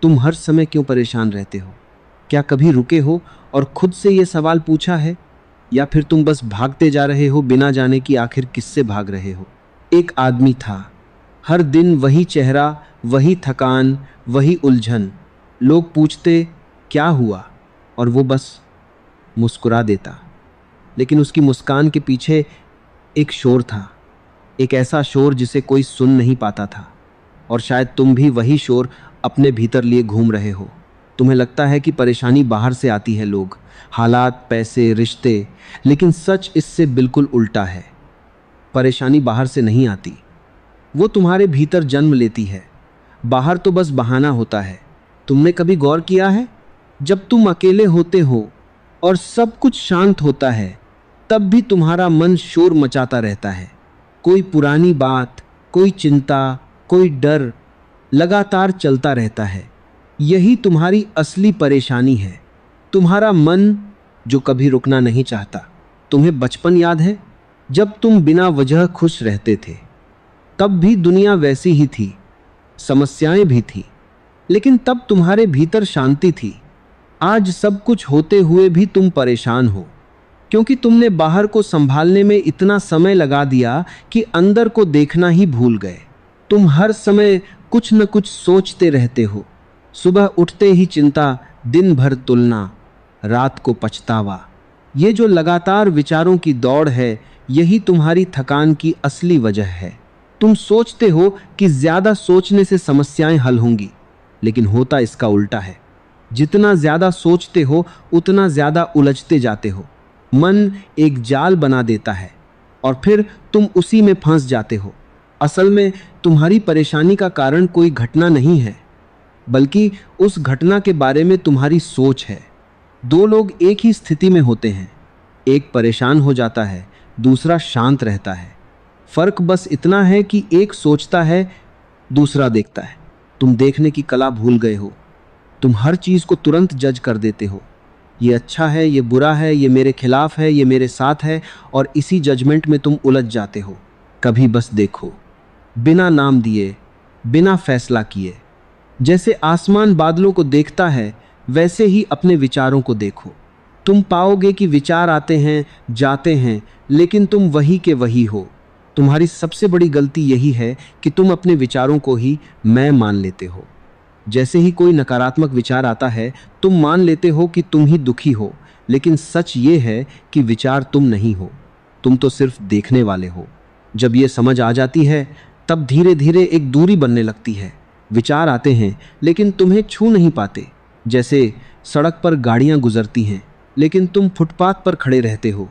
तुम हर समय क्यों परेशान रहते हो? क्या कभी रुके हो और खुद से ये सवाल पूछा है? या फिर तुम बस भागते जा रहे हो बिना जाने कि आखिर किससे भाग रहे हो? एक आदमी था, हर दिन वही चेहरा, वही थकान, वही उलझन। लोग पूछते क्या हुआ, और वो बस मुस्कुरा देता। लेकिन उसकी मुस्कान के पीछे एक शोर था, एक ऐसा शोर जिसे कोई सुन नहीं पाता था। और शायद तुम भी वही शोर अपने भीतर लिए घूम रहे हो। तुम्हें लगता है कि परेशानी बाहर से आती है, लोग, हालात, पैसे, रिश्ते। लेकिन सच इससे बिल्कुल उल्टा है। परेशानी बाहर से नहीं आती, वो तुम्हारे भीतर जन्म लेती है। बाहर तो बस बहाना होता है। तुमने कभी गौर किया है, जब तुम अकेले होते हो और सब कुछ शांत होता है, तब भी तुम्हारा मन शोर मचाता रहता है। कोई पुरानी बात, कोई चिंता, कोई डर लगातार चलता रहता है। यही तुम्हारी असली परेशानी है। तुम्हारा मन जो कभी रुकना नहीं चाहता। तुम्हें बचपन याद है, जब तुम बिना वजह खुश रहते थे? तब भी दुनिया वैसी ही थी, समस्याएं भी थी, लेकिन तब तुम्हारे भीतर शांति थी। आज सब कुछ होते हुए भी तुम परेशान हो, क्योंकि तुमने बाहर को संभालने में इतना समय लगा दिया कि अंदर को देखना ही भूल गए। तुम हर समय कुछ न कुछ सोचते रहते हो। सुबह उठते ही चिंता, दिन भर तुलना, रात को पछतावा। ये जो लगातार विचारों की दौड़ है, यही तुम्हारी थकान की असली वजह है। तुम सोचते हो कि ज्यादा सोचने से समस्याएं हल होंगी, लेकिन होता इसका उल्टा है। जितना ज्यादा सोचते हो, उतना ज्यादा उलझते जाते हो। मन एक जाल बना देता है और फिर तुम उसी में फंस जाते हो। असल में तुम्हारी परेशानी का कारण कोई घटना नहीं है, बल्कि उस घटना के बारे में तुम्हारी सोच है। दो लोग एक ही स्थिति में होते हैं, एक परेशान हो जाता है, दूसरा शांत रहता है। फर्क बस इतना है कि एक सोचता है, दूसरा देखता है। तुम देखने की कला भूल गए हो। तुम हर चीज को तुरंत जज कर देते हो। ये अच्छा है, ये बुरा है, ये मेरे खिलाफ है, ये मेरे साथ है, और इसी जजमेंट में तुम उलझ जाते हो। कभी बस देखो, बिना नाम दिए, बिना फैसला किए। जैसे आसमान बादलों को देखता है, वैसे ही अपने विचारों को देखो। तुम पाओगे कि विचार आते हैं, जाते हैं, लेकिन तुम वही के वही हो। तुम्हारी सबसे बड़ी गलती यही है कि तुम अपने विचारों को ही मैं मान लेते हो। जैसे ही कोई नकारात्मक विचार आता है, तुम मान लेते हो कि तुम ही दुखी हो, लेकिन सच ये है कि विचार तुम नहीं हो, तुम तो सिर्फ देखने वाले हो। जब ये समझ आ जाती है, तब धीरे धीरे एक दूरी बनने लगती है। विचार आते हैं, लेकिन तुम्हें छू नहीं पाते। जैसे सड़क पर गाड़ियां गुजरती हैं, लेकिन तुम फुटपाथ पर खड़े रहते हो।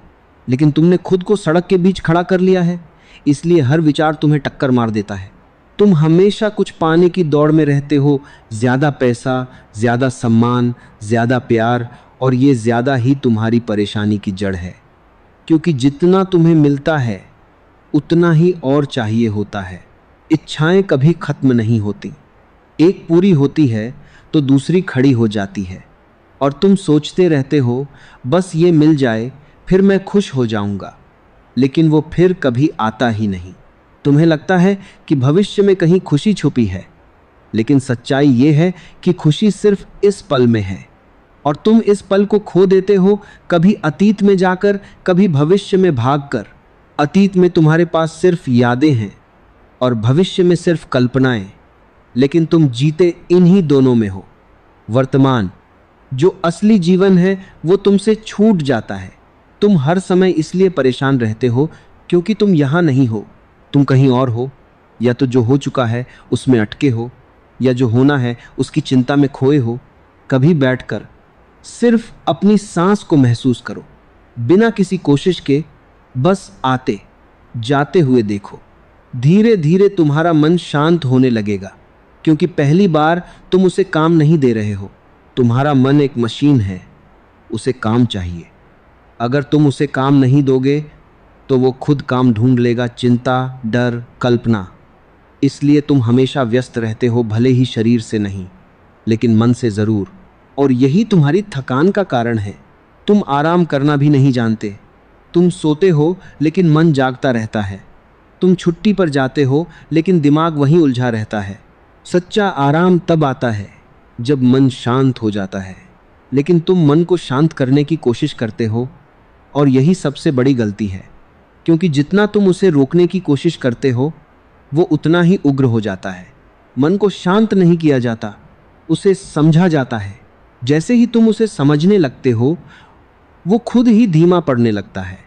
लेकिन तुमने खुद को सड़क के बीच खड़ा कर लिया है, इसलिए हर विचार तुम्हें टक्कर मार देता है। तुम हमेशा कुछ पाने की दौड़ में रहते हो, ज्यादा पैसा, ज्यादा सम्मान, ज्यादा प्यार, और ये ज्यादा ही तुम्हारी परेशानी की जड़ है। क्योंकि जितना तुम्हें मिलता है, उतना ही और चाहिए होता है। इच्छाएं कभी खत्म नहीं होती। एक पूरी होती है तो दूसरी खड़ी हो जाती है, और तुम सोचते रहते हो, बस ये मिल जाए, फिर मैं खुश हो जाऊंगा। लेकिन वो फिर कभी आता ही नहीं। तुम्हें लगता है कि भविष्य में कहीं खुशी छुपी है, लेकिन सच्चाई ये है कि खुशी सिर्फ इस पल में है, और तुम इस पल को खो देते हो, कभी अतीत में जाकर, कभी भविष्य में भागकर। अतीत में तुम्हारे पास सिर्फ यादें हैं और भविष्य में सिर्फ कल्पनाएं, लेकिन तुम जीते इन्हीं दोनों में हो। वर्तमान, जो असली जीवन है, वो तुमसे छूट जाता है। तुम हर समय इसलिए परेशान रहते हो क्योंकि तुम यहाँ नहीं हो, तुम कहीं और हो। या तो जो हो चुका है उसमें अटके हो, या जो होना है उसकी चिंता में खोए हो। कभी बैठकर सिर्फ अपनी सांस को महसूस करो, बिना किसी कोशिश के, बस आते जाते हुए देखो। धीरे धीरे तुम्हारा मन शांत होने लगेगा, क्योंकि पहली बार तुम उसे काम नहीं दे रहे हो। तुम्हारा मन एक मशीन है, उसे काम चाहिए। अगर तुम उसे काम नहीं दोगे तो वो खुद काम ढूंढ लेगा। चिंता, डर, कल्पना। इसलिए तुम हमेशा व्यस्त रहते हो, भले ही शरीर से नहीं, लेकिन मन से ज़रूर। और यही तुम्हारी थकान का कारण है। तुम आराम करना भी नहीं जानते। तुम सोते हो लेकिन मन जागता रहता है। तुम छुट्टी पर जाते हो लेकिन दिमाग वहीं उलझा रहता है। सच्चा आराम तब आता है जब मन शांत हो जाता है। लेकिन तुम मन को शांत करने की कोशिश करते हो, और यही सबसे बड़ी गलती है, क्योंकि जितना तुम उसे रोकने की कोशिश करते हो वो उतना ही उग्र हो जाता है। मन को शांत नहीं किया जाता, उसे समझा जाता है। जैसे ही तुम उसे समझने लगते हो वो खुद ही धीमा पड़ने लगता है।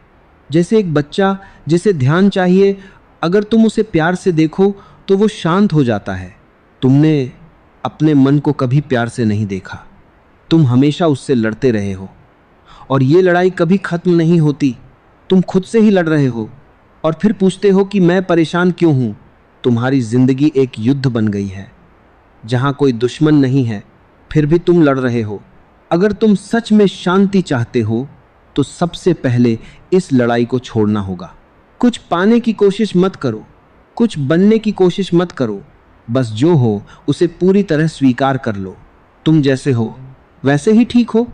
जैसे एक बच्चा जिसे ध्यान चाहिए, अगर तुम उसे प्यार से देखो तो वो शांत हो जाता है। तुमने अपने मन को कभी प्यार से नहीं देखा, तुम हमेशा उससे लड़ते रहे हो, और ये लड़ाई कभी खत्म नहीं होती। तुम खुद से ही लड़ रहे हो और फिर पूछते हो कि मैं परेशान क्यों हूँ। तुम्हारी जिंदगी एक युद्ध बन गई है जहाँ कोई दुश्मन नहीं है, फिर भी तुम लड़ रहे हो। अगर तुम सच में शांति चाहते हो तो सबसे पहले इस लड़ाई को छोड़ना होगा। कुछ पाने की कोशिश मत करो, कुछ बनने की कोशिश मत करो, बस जो हो उसे पूरी तरह स्वीकार कर लो। तुम जैसे हो वैसे ही ठीक हो।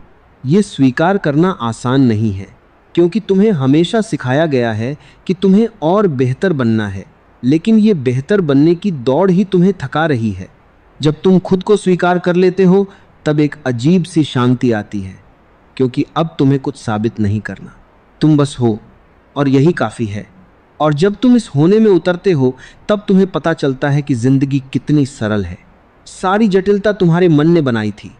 ये स्वीकार करना आसान नहीं है, क्योंकि तुम्हें हमेशा सिखाया गया है कि तुम्हें और बेहतर बनना है, लेकिन ये बेहतर बनने की दौड़ ही तुम्हें थका रही है। जब तुम खुद को स्वीकार कर लेते हो तब एक अजीब सी शांति आती है, क्योंकि अब तुम्हें कुछ साबित नहीं करना, तुम बस हो और यही काफ़ी है। और जब तुम इस होने में उतरते हो तब तुम्हें पता चलता है कि जिंदगी कितनी सरल है। सारी जटिलता तुम्हारे मन ने बनाई थी।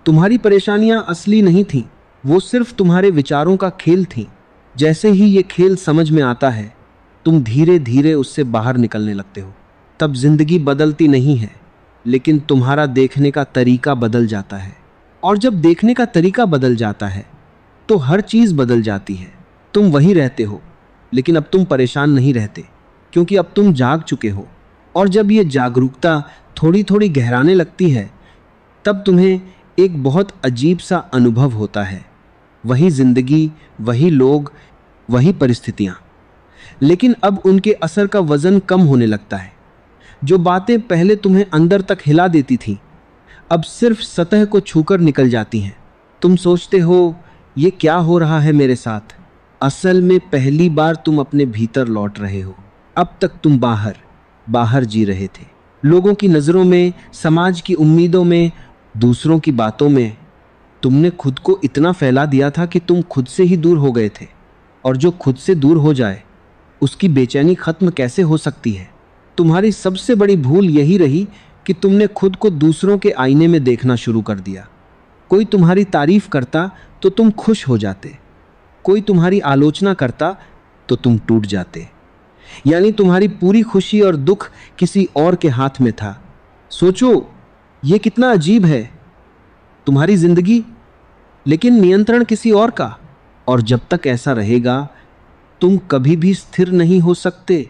तुम्हारी परेशानियां असली नहीं थीं, वो सिर्फ तुम्हारे विचारों का खेल थीं। जैसे ही ये खेल समझ में आता है तुम धीरे धीरे उससे बाहर निकलने लगते हो। तब जिंदगी बदलती नहीं है, लेकिन तुम्हारा देखने का तरीका बदल जाता है। और जब देखने का तरीका बदल जाता है तो हर चीज़ बदल जाती है। तुम वही रहते हो, लेकिन अब तुम परेशान नहीं रहते, क्योंकि अब तुम जाग चुके हो। और जब ये जागरूकता थोड़ी थोड़ी गहराने लगती है तब तुम्हें एक बहुत अजीब सा अनुभव होता है। वही जिंदगी, वही लोग, वही परिस्थितियाँ, लेकिन अब उनके असर का वज़न कम होने लगता है। जो बातें पहले तुम्हें अंदर तक हिला देती थी अब सिर्फ सतह को छूकर निकल जाती हैं। तुम सोचते हो ये क्या हो रहा है मेरे साथ। असल में पहली बार तुम अपने भीतर लौट रहे हो। अब तक तुम बाहर जी रहे थे, लोगों की नज़रों में, समाज की उम्मीदों में, दूसरों की बातों में। तुमने खुद को इतना फैला दिया था कि तुम खुद से ही दूर हो गए थे। और जो खुद से दूर हो जाए उसकी बेचैनी खत्म कैसे हो सकती है। तुम्हारी सबसे बड़ी भूल यही रही कि तुमने खुद को दूसरों के आईने में देखना शुरू कर दिया। कोई तुम्हारी तारीफ करता तो तुम खुश हो जाते, कोई तुम्हारी आलोचना करता तो तुम टूट जाते। यानी तुम्हारी पूरी खुशी और दुख किसी और के हाथ में था। सोचो ये कितना अजीब है, तुम्हारी जिंदगी लेकिन नियंत्रण किसी और का। और जब तक ऐसा रहेगा तुम कभी भी स्थिर नहीं हो सकते।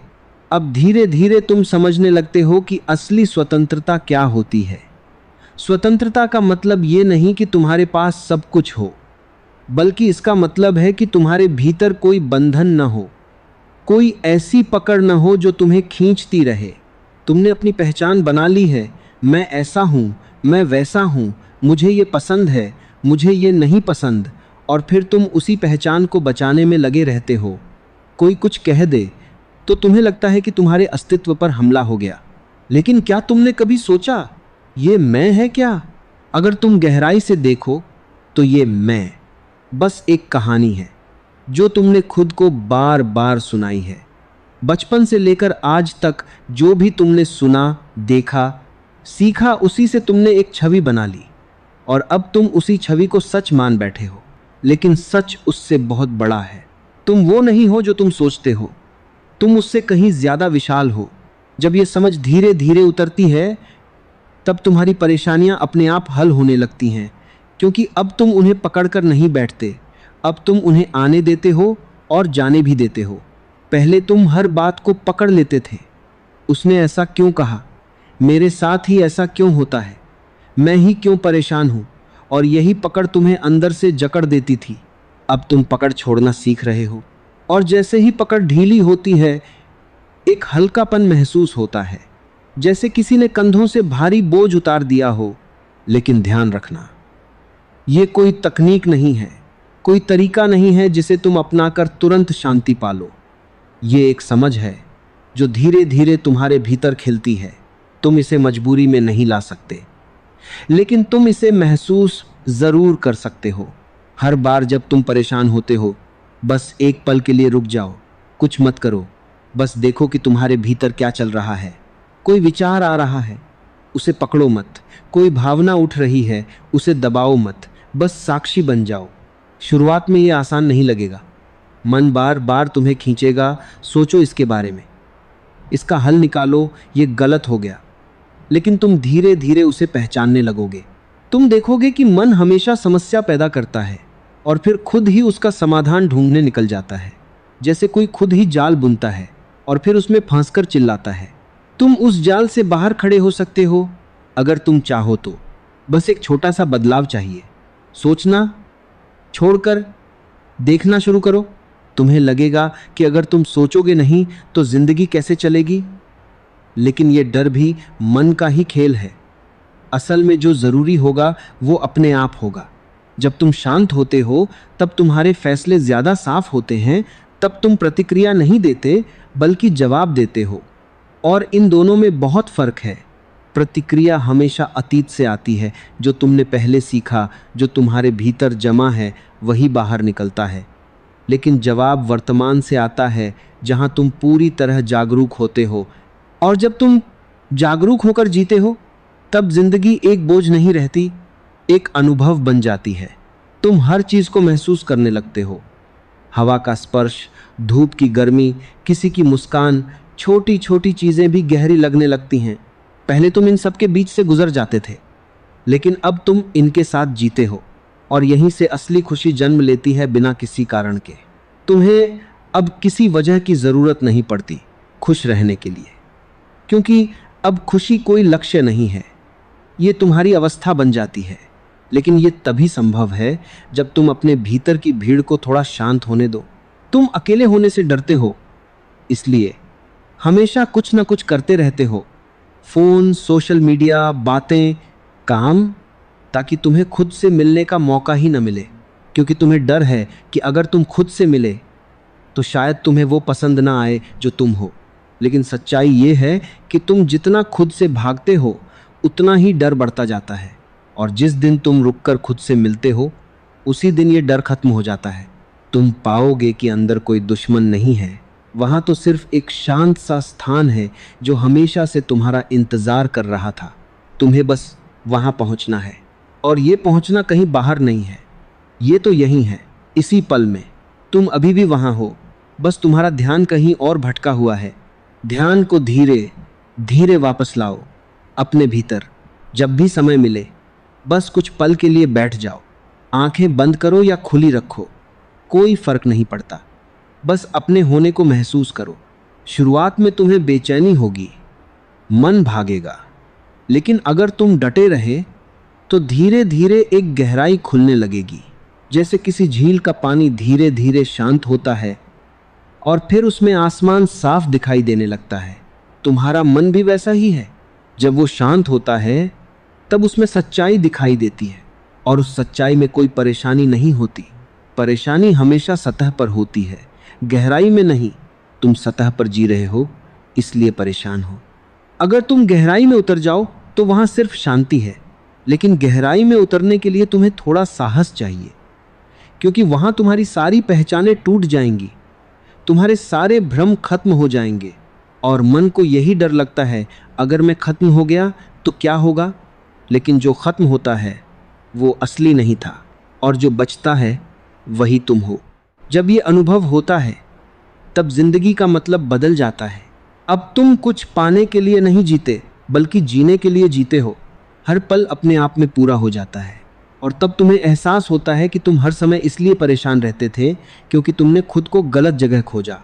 अब धीरे धीरे तुम समझने लगते हो कि असली स्वतंत्रता क्या होती है। स्वतंत्रता का मतलब ये नहीं कि तुम्हारे पास सब कुछ हो, बल्कि इसका मतलब है कि तुम्हारे भीतर कोई बंधन न हो, कोई ऐसी पकड़ न हो जो तुम्हें खींचती रहे। तुमने अपनी पहचान बना ली है, मैं ऐसा हूँ, मैं वैसा हूँ, मुझे ये पसंद है, मुझे ये नहीं पसंद, और फिर तुम उसी पहचान को बचाने में लगे रहते हो। कोई कुछ कह दे तो तुम्हें लगता है कि तुम्हारे अस्तित्व पर हमला हो गया। लेकिन क्या तुमने कभी सोचा ये मैं है क्या? अगर तुम गहराई से देखो तो ये मैं बस एक कहानी है जो तुमने खुद को बार बार सुनाई है। बचपन से लेकर आज तक जो भी तुमने सुना, देखा, सीखा, उसी से तुमने एक छवि बना ली, और अब तुम उसी छवि को सच मान बैठे हो। लेकिन सच उससे बहुत बड़ा है। तुम वो नहीं हो जो तुम सोचते हो, तुम उससे कहीं ज़्यादा विशाल हो। जब ये समझ धीरे धीरे उतरती है तब तुम्हारी परेशानियां अपने आप हल होने लगती हैं, क्योंकि अब तुम उन्हें पकड़कर नहीं बैठते, अब तुम उन्हें आने देते हो और जाने भी देते हो। पहले तुम हर बात को पकड़ लेते थे। उसने ऐसा क्यों कहा, मेरे साथ ही ऐसा क्यों होता है, मैं ही क्यों परेशान हूँ, और यही पकड़ तुम्हें अंदर से जकड़ देती थी। अब तुम पकड़ छोड़ना सीख रहे हो, और जैसे ही पकड़ ढीली होती है एक हल्कापन महसूस होता है, जैसे किसी ने कंधों से भारी बोझ उतार दिया हो। लेकिन ध्यान रखना, ये कोई तकनीक नहीं है, कोई तरीका नहीं है जिसे तुम अपनाकर तुरंत शांति पालो। ये एक समझ है जो धीरे धीरे तुम्हारे भीतर खिलती है। तुम इसे मजबूरी में नहीं ला सकते, लेकिन तुम इसे महसूस जरूर कर सकते हो। हर बार जब तुम परेशान होते हो, बस एक पल के लिए रुक जाओ, कुछ मत करो, बस देखो कि तुम्हारे भीतर क्या चल रहा है। कोई विचार आ रहा है, उसे पकड़ो मत। कोई भावना उठ रही है, उसे दबाओ मत, बस साक्षी बन जाओ। शुरुआत में ये आसान नहीं लगेगा, मन बार बार तुम्हें खींचेगा, सोचो इसके बारे में, इसका हल निकालो, ये गलत हो गया। लेकिन तुम धीरे धीरे उसे पहचानने लगोगे। तुम देखोगे कि मन हमेशा समस्या पैदा करता है और फिर खुद ही उसका समाधान ढूंढने निकल जाता है। जैसे कोई खुद ही जाल बुनता है और फिर उसमें फंसकर चिल्लाता है। तुम उस जाल से बाहर खड़े हो सकते हो अगर तुम चाहो तो। बस एक छोटा सा बदलाव चाहिए। सोचना छोड़कर देखना शुरू करो। तुम्हें लगेगा कि अगर तुम सोचोगे नहीं तो जिंदगी कैसे चलेगी, लेकिन यह डर भी मन का ही खेल है। असल में जो जरूरी होगा वो अपने आप होगा। जब तुम शांत होते हो तब तुम्हारे फैसले ज्यादा साफ होते हैं। तब तुम प्रतिक्रिया नहीं देते बल्कि जवाब देते हो। और इन दोनों में बहुत फर्क है। प्रतिक्रिया हमेशा अतीत से आती है, जो तुमने पहले सीखा, जो तुम्हारे भीतर जमा है वही बाहर निकलता है। लेकिन जवाब वर्तमान से आता है, जहां तुम पूरी तरह जागरूक होते हो। और जब तुम जागरूक होकर जीते हो तब जिंदगी एक बोझ नहीं रहती, एक अनुभव बन जाती है। तुम हर चीज को महसूस करने लगते हो। हवा का स्पर्श, धूप की गर्मी, किसी की मुस्कान, छोटी छोटी चीजें भी गहरी लगने लगती हैं। पहले तुम इन सब के बीच से गुजर जाते थे, लेकिन अब तुम इनके साथ जीते हो। और यहीं से असली खुशी जन्म लेती है, बिना किसी कारण के। तुम्हें अब किसी वजह की जरूरत नहीं पड़ती खुश रहने के लिए, क्योंकि अब खुशी कोई लक्ष्य नहीं है, ये तुम्हारी अवस्था बन जाती है। लेकिन ये तभी संभव है जब तुम अपने भीतर की भीड़ को थोड़ा शांत होने दो। तुम अकेले होने से डरते हो, इसलिए हमेशा कुछ ना कुछ करते रहते हो। फोन, सोशल मीडिया, बातें, काम, ताकि तुम्हें खुद से मिलने का मौका ही न मिले। क्योंकि तुम्हें डर है कि अगर तुम खुद से मिले तो शायद तुम्हें वो पसंद ना आए जो तुम हो। लेकिन सच्चाई ये है कि तुम जितना खुद से भागते हो उतना ही डर बढ़ता जाता है। और जिस दिन तुम रुककर खुद से मिलते हो उसी दिन ये डर खत्म हो जाता है। तुम पाओगे कि अंदर कोई दुश्मन नहीं है, वहां तो सिर्फ एक शांत सा स्थान है जो हमेशा से तुम्हारा इंतजार कर रहा था। तुम्हें बस वहां पहुंचना है। और ये पहुंचना कहीं बाहर नहीं है, ये तो यही है, इसी पल में। तुम अभी भी वहां हो, बस तुम्हारा ध्यान कहीं और भटका हुआ है। ध्यान को धीरे धीरे वापस लाओ अपने भीतर। जब भी समय मिले बस कुछ पल के लिए बैठ जाओ। आंखें बंद करो या खुली रखो, कोई फर्क नहीं पड़ता। बस अपने होने को महसूस करो। शुरुआत में तुम्हें बेचैनी होगी, मन भागेगा, लेकिन अगर तुम डटे रहे तो धीरे धीरे एक गहराई खुलने लगेगी। जैसे किसी झील का पानी धीरे धीरे शांत होता है और फिर उसमें आसमान साफ दिखाई देने लगता है। तुम्हारा मन भी वैसा ही है। जब वो शांत होता है तब उसमें सच्चाई दिखाई देती है, और उस सच्चाई में कोई परेशानी नहीं होती। परेशानी हमेशा सतह पर होती है, गहराई में नहीं। तुम सतह पर जी रहे हो इसलिए परेशान हो। अगर तुम गहराई में उतर जाओ तो वहां सिर्फ शांति है। लेकिन गहराई में उतरने के लिए तुम्हें थोड़ा साहस चाहिए, क्योंकि वहां तुम्हारी सारी पहचानें टूट जाएंगी, तुम्हारे सारे भ्रम खत्म हो जाएंगे। और मन को यही डर लगता है, अगर मैं खत्म हो गया तो क्या होगा। लेकिन जो खत्म होता है वो असली नहीं था, और जो बचता है वही तुम हो। जब ये अनुभव होता है तब जिंदगी का मतलब बदल जाता है। अब तुम कुछ पाने के लिए नहीं जीते, बल्कि जीने के लिए जीते हो। हर पल अपने आप में पूरा हो जाता है। और तब तुम्हें एहसास होता है कि तुम हर समय इसलिए परेशान रहते थे क्योंकि तुमने खुद को गलत जगह खोजा।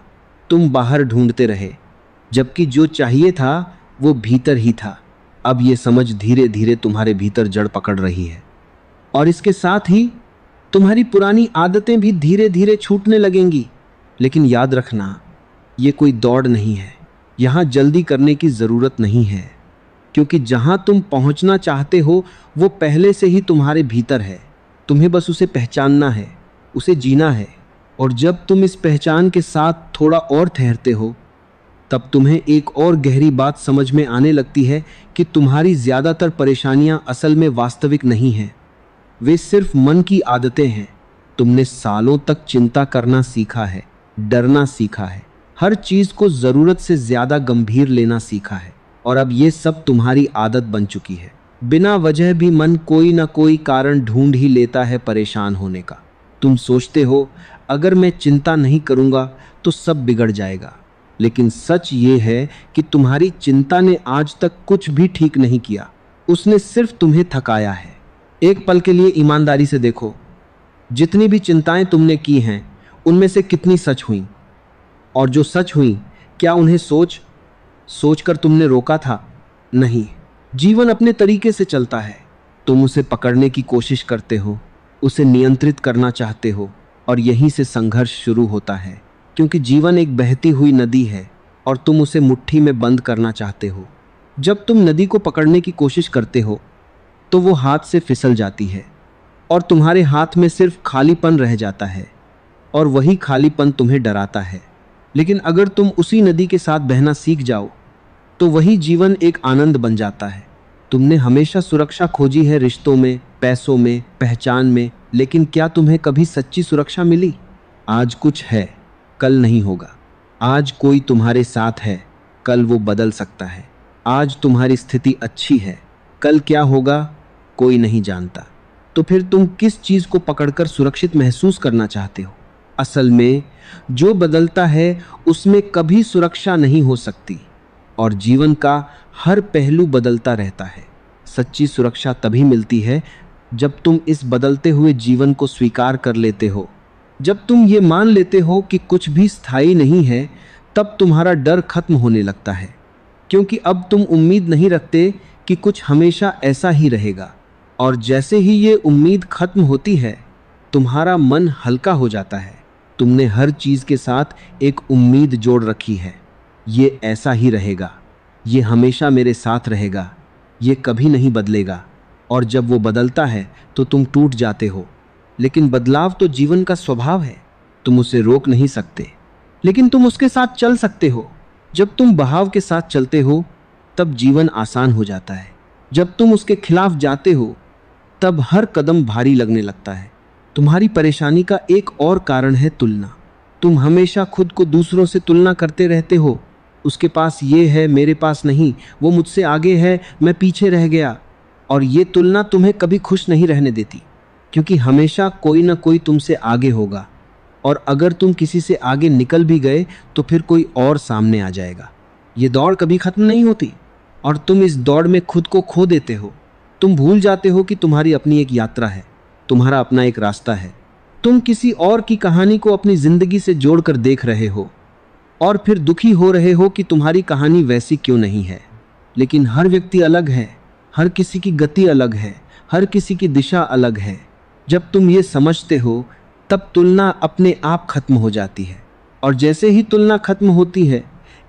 तुम बाहर ढूंढते रहे, जबकि जो चाहिए था वो भीतर ही था। अब ये समझ धीरे धीरे तुम्हारे भीतर जड़ पकड़ रही है, और इसके साथ ही तुम्हारी पुरानी आदतें भी धीरे धीरे छूटने लगेंगी। लेकिन याद रखना, ये कोई दौड़ नहीं है। यहाँ जल्दी करने की ज़रूरत नहीं है, क्योंकि जहाँ तुम पहुँचना चाहते हो वो पहले से ही तुम्हारे भीतर है। तुम्हें बस उसे पहचानना है, उसे जीना है। और जब तुम इस पहचान के साथ थोड़ा और ठहरते हो तब तुम्हें एक और गहरी बात समझ में आने लगती है कि तुम्हारी ज्यादातर परेशानियां असल में वास्तविक नहीं हैं। वे सिर्फ मन की आदतें हैं। तुमने सालों तक चिंता करना सीखा है, डरना सीखा है, हर चीज को जरूरत से ज्यादा गंभीर लेना सीखा है, और अब ये सब तुम्हारी आदत बन चुकी है। बिना वजह भी मन कोई ना कोई कारण ढूंढ ही लेता है परेशान होने का। तुम सोचते हो अगर मैं चिंता नहीं करूंगा तो सब बिगड़ जाएगा, लेकिन सच ये है कि तुम्हारी चिंता ने आज तक कुछ भी ठीक नहीं किया। उसने सिर्फ तुम्हें थकाया है। एक पल के लिए ईमानदारी से देखो, जितनी भी चिंताएं तुमने की हैं उनमें से कितनी सच हुई, और जो सच हुई क्या उन्हें सोचकर तुमने रोका था? नहीं। जीवन अपने तरीके से चलता है। तुम उसे पकड़ने की कोशिश करते हो, उसे नियंत्रित करना चाहते हो, और यहीं से संघर्ष शुरू होता है, क्योंकि जीवन एक बहती हुई नदी है और तुम उसे मुट्ठी में बंद करना चाहते हो। जब तुम नदी को पकड़ने की कोशिश करते हो तो वो हाथ से फिसल जाती है और तुम्हारे हाथ में सिर्फ खालीपन रह जाता है, और वही खालीपन तुम्हें डराता है। लेकिन अगर तुम उसी नदी के साथ बहना सीख जाओ तो वही जीवन एक आनंद बन जाता है। तुमने हमेशा सुरक्षा खोजी है, रिश्तों में, पैसों में, पहचान में, लेकिन क्या तुम्हें कभी सच्ची सुरक्षा मिली? आज कुछ है, कल नहीं होगा। आज कोई तुम्हारे साथ है, कल वो बदल सकता है। आज तुम्हारी स्थिति अच्छी है, कल क्या होगा कोई नहीं जानता। तो फिर तुम किस चीज को पकड़कर सुरक्षित महसूस करना चाहते हो? असल में जो बदलता है उसमें कभी सुरक्षा नहीं हो सकती, और जीवन का हर पहलू बदलता रहता है। सच्ची सुरक्षा तभी मिलती है जब तुम इस बदलते हुए जीवन को स्वीकार कर लेते हो। जब तुम ये मान लेते हो कि कुछ भी स्थायी नहीं है, तब तुम्हारा डर खत्म होने लगता है, क्योंकि अब तुम उम्मीद नहीं रखते कि कुछ हमेशा ऐसा ही रहेगा। और जैसे ही ये उम्मीद खत्म होती है, तुम्हारा मन हल्का हो जाता है। तुमने हर चीज के साथ एक उम्मीद जोड़ रखी है, ये ऐसा ही रहेगा, ये हमेशा मेरे साथ रहेगा, ये कभी नहीं बदलेगा। और जब वो बदलता है तो तुम टूट जाते हो। लेकिन बदलाव तो जीवन का स्वभाव है, तुम उसे रोक नहीं सकते, लेकिन तुम उसके साथ चल सकते हो। जब तुम बहाव के साथ चलते हो तब जीवन आसान हो जाता है। जब तुम उसके खिलाफ जाते हो तब हर कदम भारी लगने लगता है। तुम्हारी परेशानी का एक और कारण है तुलना। तुम हमेशा खुद को दूसरों से तुलना करते रहते हो। उसके पास ये है, मेरे पास नहीं, वो मुझसे आगे है, मैं पीछे रह गया। और ये तुलना तुम्हें कभी खुश नहीं रहने देती, क्योंकि हमेशा कोई ना कोई तुमसे आगे होगा, और अगर तुम किसी से आगे निकल भी गए तो फिर कोई और सामने आ जाएगा। ये दौड़ कभी खत्म नहीं होती, और तुम इस दौड़ में खुद को खो देते हो। तुम भूल जाते हो कि तुम्हारी अपनी एक यात्रा है, तुम्हारा अपना एक रास्ता है। तुम किसी और की कहानी को अपनी जिंदगी से जोड़कर देख रहे हो, और फिर दुखी हो रहे हो कि तुम्हारी कहानी वैसी क्यों नहीं है। लेकिन हर व्यक्ति अलग है, हर किसी की गति अलग है, हर किसी की दिशा अलग है। जब तुम ये समझते हो तब तुलना अपने आप खत्म हो जाती है, और जैसे ही तुलना खत्म होती है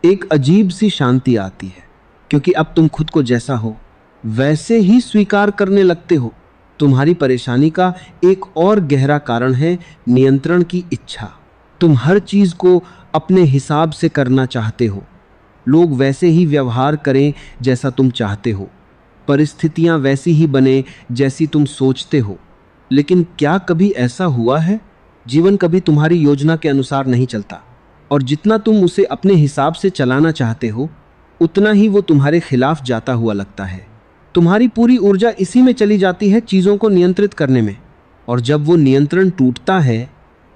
एक अजीब सी शांति आती है, क्योंकि अब तुम खुद को जैसा हो वैसे ही स्वीकार करने लगते हो। तुम्हारी परेशानी का एक और गहरा कारण है नियंत्रण की इच्छा। तुम हर चीज को अपने हिसाब से करना चाहते हो। लोग वैसे ही व्यवहार करें जैसा तुम चाहते हो, परिस्थितियां वैसी ही बने जैसी तुम सोचते हो। लेकिन क्या कभी ऐसा हुआ है? जीवन कभी तुम्हारी योजना के अनुसार नहीं चलता, और जितना तुम उसे अपने हिसाब से चलाना चाहते हो उतना ही वो तुम्हारे खिलाफ जाता हुआ लगता है। तुम्हारी पूरी ऊर्जा इसी में चली जाती है, चीज़ों को नियंत्रित करने में। और जब वो नियंत्रण टूटता है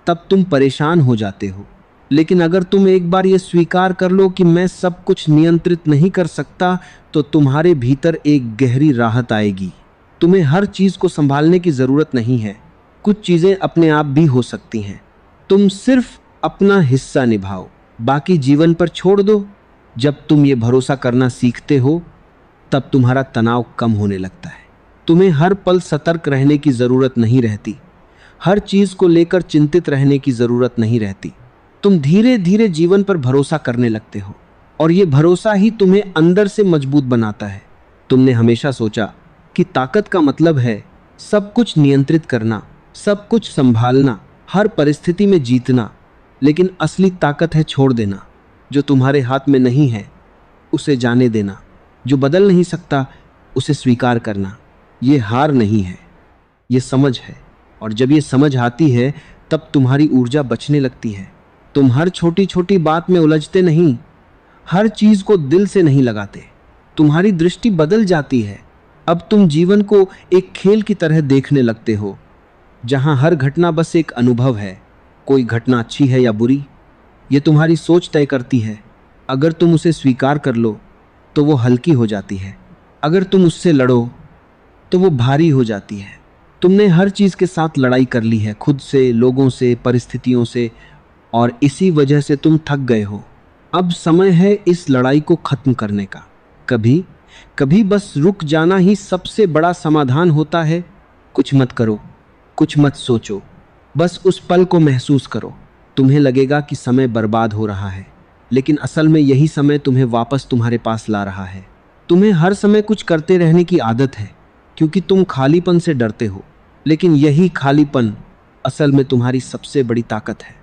तब तुम परेशान हो जाते हो। लेकिन अगर तुम एक बार ये स्वीकार कर लो कि मैं सब कुछ नियंत्रित नहीं कर सकता, तो तुम्हारे भीतर एक गहरी राहत आएगी। तुम्हें हर चीज़ को संभालने की ज़रूरत नहीं है। कुछ चीज़ें अपने आप भी हो सकती हैं। तुम सिर्फ अपना हिस्सा निभाओ, बाकी जीवन पर छोड़ दो। जब तुम ये भरोसा करना सीखते हो तब तुम्हारा तनाव कम होने लगता है। तुम्हें हर पल सतर्क रहने की ज़रूरत नहीं रहती, हर चीज़ को लेकर चिंतित रहने की ज़रूरत नहीं रहती। तुम धीरे धीरे जीवन पर भरोसा करने लगते हो, और ये भरोसा ही तुम्हें अंदर से मजबूत बनाता है। तुमने हमेशा सोचा कि ताकत का मतलब है सब कुछ नियंत्रित करना, सब कुछ संभालना, हर परिस्थिति में जीतना। लेकिन असली ताकत है छोड़ देना। जो तुम्हारे हाथ में नहीं है उसे जाने देना, जो बदल नहीं सकता उसे स्वीकार करना, ये हार नहीं है, ये समझ है। और जब ये समझ आती है तब तुम्हारी ऊर्जा बचने लगती है। तुम हर छोटी छोटी बात में उलझते नहीं, हर चीज को दिल से नहीं लगाते। तुम्हारी दृष्टि बदल जाती है। अब तुम जीवन को एक खेल की तरह देखने लगते हो, जहां हर घटना बस एक अनुभव है। कोई घटना अच्छी है या बुरी, ये तुम्हारी सोच तय करती है। अगर तुम उसे स्वीकार कर लो तो वो हल्की हो जाती है, अगर तुम उससे लड़ो तो वो भारी हो जाती है। तुमने हर चीज के साथ लड़ाई कर ली है, खुद से, लोगों से, परिस्थितियों से, और इसी वजह से तुम थक गए हो। अब समय है इस लड़ाई को खत्म करने का। कभी कभी बस रुक जाना ही सबसे बड़ा समाधान होता है। कुछ मत करो, कुछ मत सोचो, बस उस पल को महसूस करो। तुम्हें लगेगा कि समय बर्बाद हो रहा है, लेकिन असल में यही समय तुम्हें वापस तुम्हारे पास ला रहा है। तुम्हें हर समय कुछ करते रहने की आदत है क्योंकि तुम खालीपन से डरते हो, लेकिन यही खालीपन असल में तुम्हारी सबसे बड़ी ताकत है।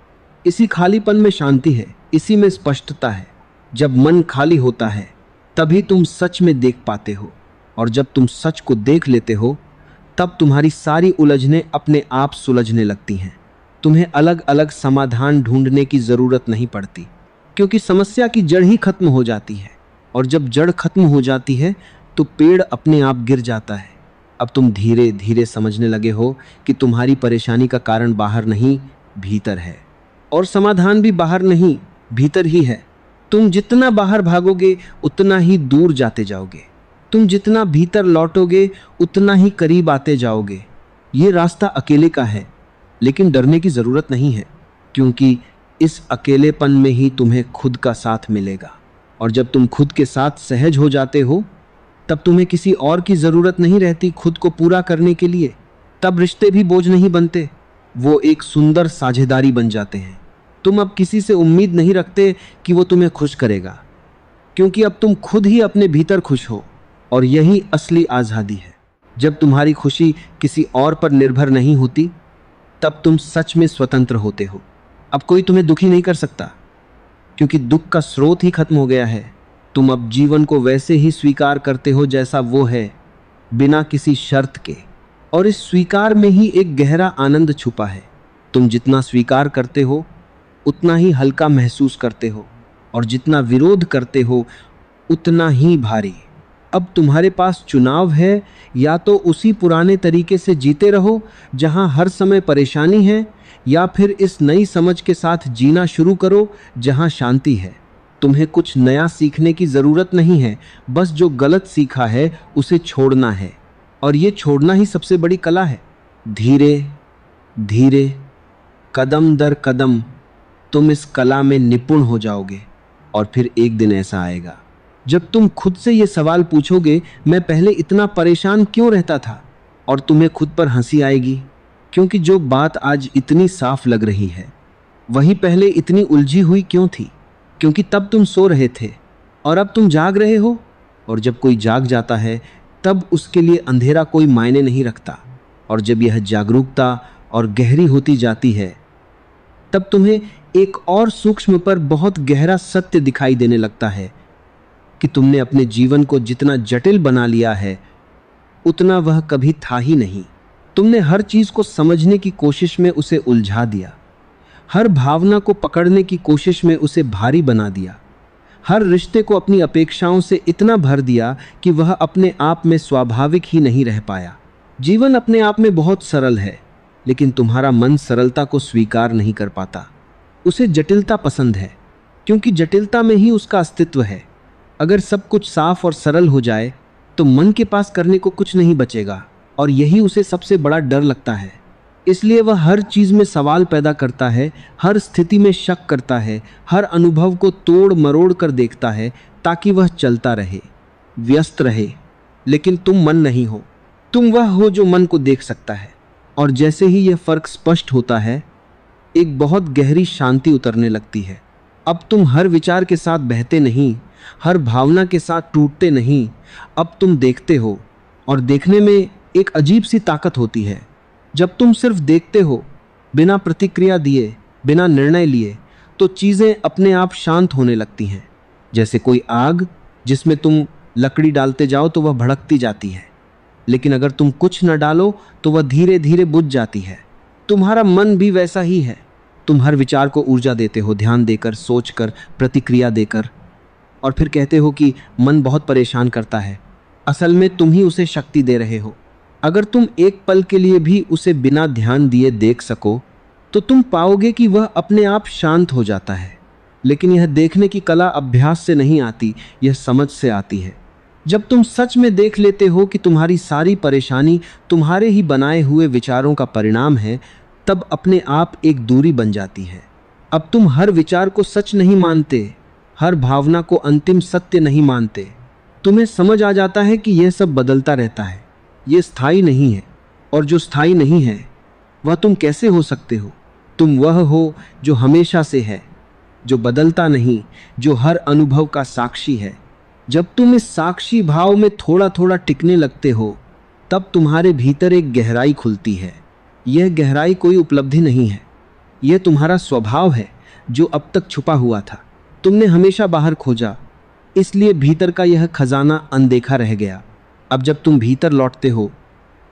इसी खालीपन में शांति है, इसी में स्पष्टता है। जब मन खाली होता है तभी तुम सच में देख पाते हो, और जब तुम सच को देख लेते हो तब तुम्हारी सारी उलझनें अपने आप सुलझने लगती हैं। तुम्हें अलग अलग समाधान ढूंढने की ज़रूरत नहीं पड़ती, क्योंकि समस्या की जड़ ही खत्म हो जाती है, और जब जड़ खत्म हो जाती है तो पेड़ अपने आप गिर जाता है। अब तुम धीरे धीरे समझने लगे हो कि तुम्हारी परेशानी का कारण बाहर नहीं, भीतर है, और समाधान भी बाहर नहीं, भीतर ही है। तुम जितना बाहर भागोगे उतना ही दूर जाते जाओगे, तुम जितना भीतर लौटोगे उतना ही करीब आते जाओगे। ये रास्ता अकेले का है, लेकिन डरने की ज़रूरत नहीं है, क्योंकि इस अकेलेपन में ही तुम्हें खुद का साथ मिलेगा। और जब तुम खुद के साथ सहज हो जाते हो तब तुम्हें किसी और की ज़रूरत नहीं रहती खुद को पूरा करने के लिए। तब रिश्ते भी बोझ नहीं बनते, वो एक सुंदर साझेदारी बन जाते हैं। तुम अब किसी से उम्मीद नहीं रखते कि वो तुम्हें खुश करेगा, क्योंकि अब तुम खुद ही अपने भीतर खुश हो, और यही असली आज़ादी है। जब तुम्हारी खुशी किसी और पर निर्भर नहीं होती तब तुम सच में स्वतंत्र होते हो। अब कोई तुम्हें दुखी नहीं कर सकता, क्योंकि दुख का स्रोत ही खत्म हो गया है। तुम अब जीवन को वैसे ही स्वीकार करते हो जैसा वो है, बिना किसी शर्त के, और इस स्वीकार में ही एक गहरा आनंद छुपा है। तुम जितना स्वीकार करते हो उतना ही हल्का महसूस करते हो, और जितना विरोध करते हो उतना ही भारी। अब तुम्हारे पास चुनाव है, या तो उसी पुराने तरीके से जीते रहो जहां हर समय परेशानी है, या फिर इस नई समझ के साथ जीना शुरू करो जहां शांति है। तुम्हें कुछ नया सीखने की ज़रूरत नहीं है, बस जो गलत सीखा है उसे छोड़ना है, और ये छोड़ना ही सबसे बड़ी कला है। धीरे धीरे, कदम दर कदम तुम इस कला में निपुण हो जाओगे, और फिर एक दिन ऐसा आएगा जब तुम खुद से ये सवाल पूछोगे, मैं पहले इतना परेशान क्यों रहता था, और तुम्हें खुद पर हंसी आएगी, क्योंकि जो बात आज इतनी साफ लग रही है वही पहले इतनी उलझी हुई क्यों थी। क्योंकि तब तुम सो रहे थे और अब तुम जाग रहे हो, और जब कोई जाग जाता है तब उसके लिए अंधेरा कोई मायने नहीं रखता। और जब यह जागरूकता और गहरी होती जाती है तब तुम्हें एक और सूक्ष्म पर बहुत गहरा सत्य दिखाई देने लगता है कि तुमने अपने जीवन को जितना जटिल बना लिया है उतना वह कभी था ही नहीं। तुमने हर चीज को समझने की कोशिश में उसे उलझा दिया, हर भावना को पकड़ने की कोशिश में उसे भारी बना दिया, हर रिश्ते को अपनी अपेक्षाओं से इतना भर दिया कि वह अपने आप में स्वाभाविक ही नहीं रह पाया। जीवन अपने आप में बहुत सरल है, लेकिन तुम्हारा मन सरलता को स्वीकार नहीं कर पाता। उसे जटिलता पसंद है, क्योंकि जटिलता में ही उसका अस्तित्व है। अगर सब कुछ साफ और सरल हो जाए तो मन के पास करने को कुछ नहीं बचेगा, और यही उसे सबसे बड़ा डर लगता है। इसलिए वह हर चीज़ में सवाल पैदा करता है, हर स्थिति में शक करता है, हर अनुभव को तोड़ मरोड़ कर देखता है, ताकि वह चलता रहे, व्यस्त रहे। लेकिन तुम मन नहीं हो, तुम वह हो जो मन को देख सकता है। और जैसे ही यह फर्क स्पष्ट होता है, एक बहुत गहरी शांति उतरने लगती है। अब तुम हर विचार के साथ बहते नहीं, हर भावना के साथ टूटते नहीं। अब तुम देखते हो, और देखने में एक अजीब सी ताकत होती है। जब तुम सिर्फ देखते हो, बिना प्रतिक्रिया दिए, बिना निर्णय लिए, तो चीज़ें अपने आप शांत होने लगती हैं। जैसे कोई आग जिसमें तुम लकड़ी डालते जाओ तो वह भड़कती जाती है, लेकिन अगर तुम कुछ न डालो तो वह धीरे धीरे बुझ जाती है। तुम्हारा मन भी वैसा ही है। तुम हर विचार को ऊर्जा देते हो, ध्यान देकर, सोचकर, प्रतिक्रिया देकर, और फिर कहते हो कि मन बहुत परेशान करता है। असल में तुम ही उसे शक्ति दे रहे हो। अगर तुम एक पल के लिए भी उसे बिना ध्यान दिए देख सको तो तुम पाओगे कि वह अपने आप शांत हो जाता है। लेकिन यह देखने की कला अभ्यास से नहीं आती, यह समझ से आती है। जब तुम सच में देख लेते हो कि तुम्हारी सारी परेशानी तुम्हारे ही बनाए हुए विचारों का परिणाम है, तब अपने आप एक दूरी बन जाती है। अब तुम हर विचार को सच नहीं मानते, हर भावना को अंतिम सत्य नहीं मानते। तुम्हें समझ आ जाता है कि यह सब बदलता रहता है, यह स्थायी नहीं है, और जो स्थायी नहीं है वह तुम कैसे हो सकते हो। तुम वह हो जो हमेशा से है, जो बदलता नहीं, जो हर अनुभव का साक्षी है। जब तुम इस साक्षी भाव में थोड़ा थोड़ा टिकने लगते हो, तब तुम्हारे भीतर एक गहराई खुलती है। यह गहराई कोई उपलब्धि नहीं है, यह तुम्हारा स्वभाव है जो अब तक छुपा हुआ था। तुमने हमेशा बाहर खोजा, इसलिए भीतर का यह खजाना अनदेखा रह गया। अब जब तुम भीतर लौटते हो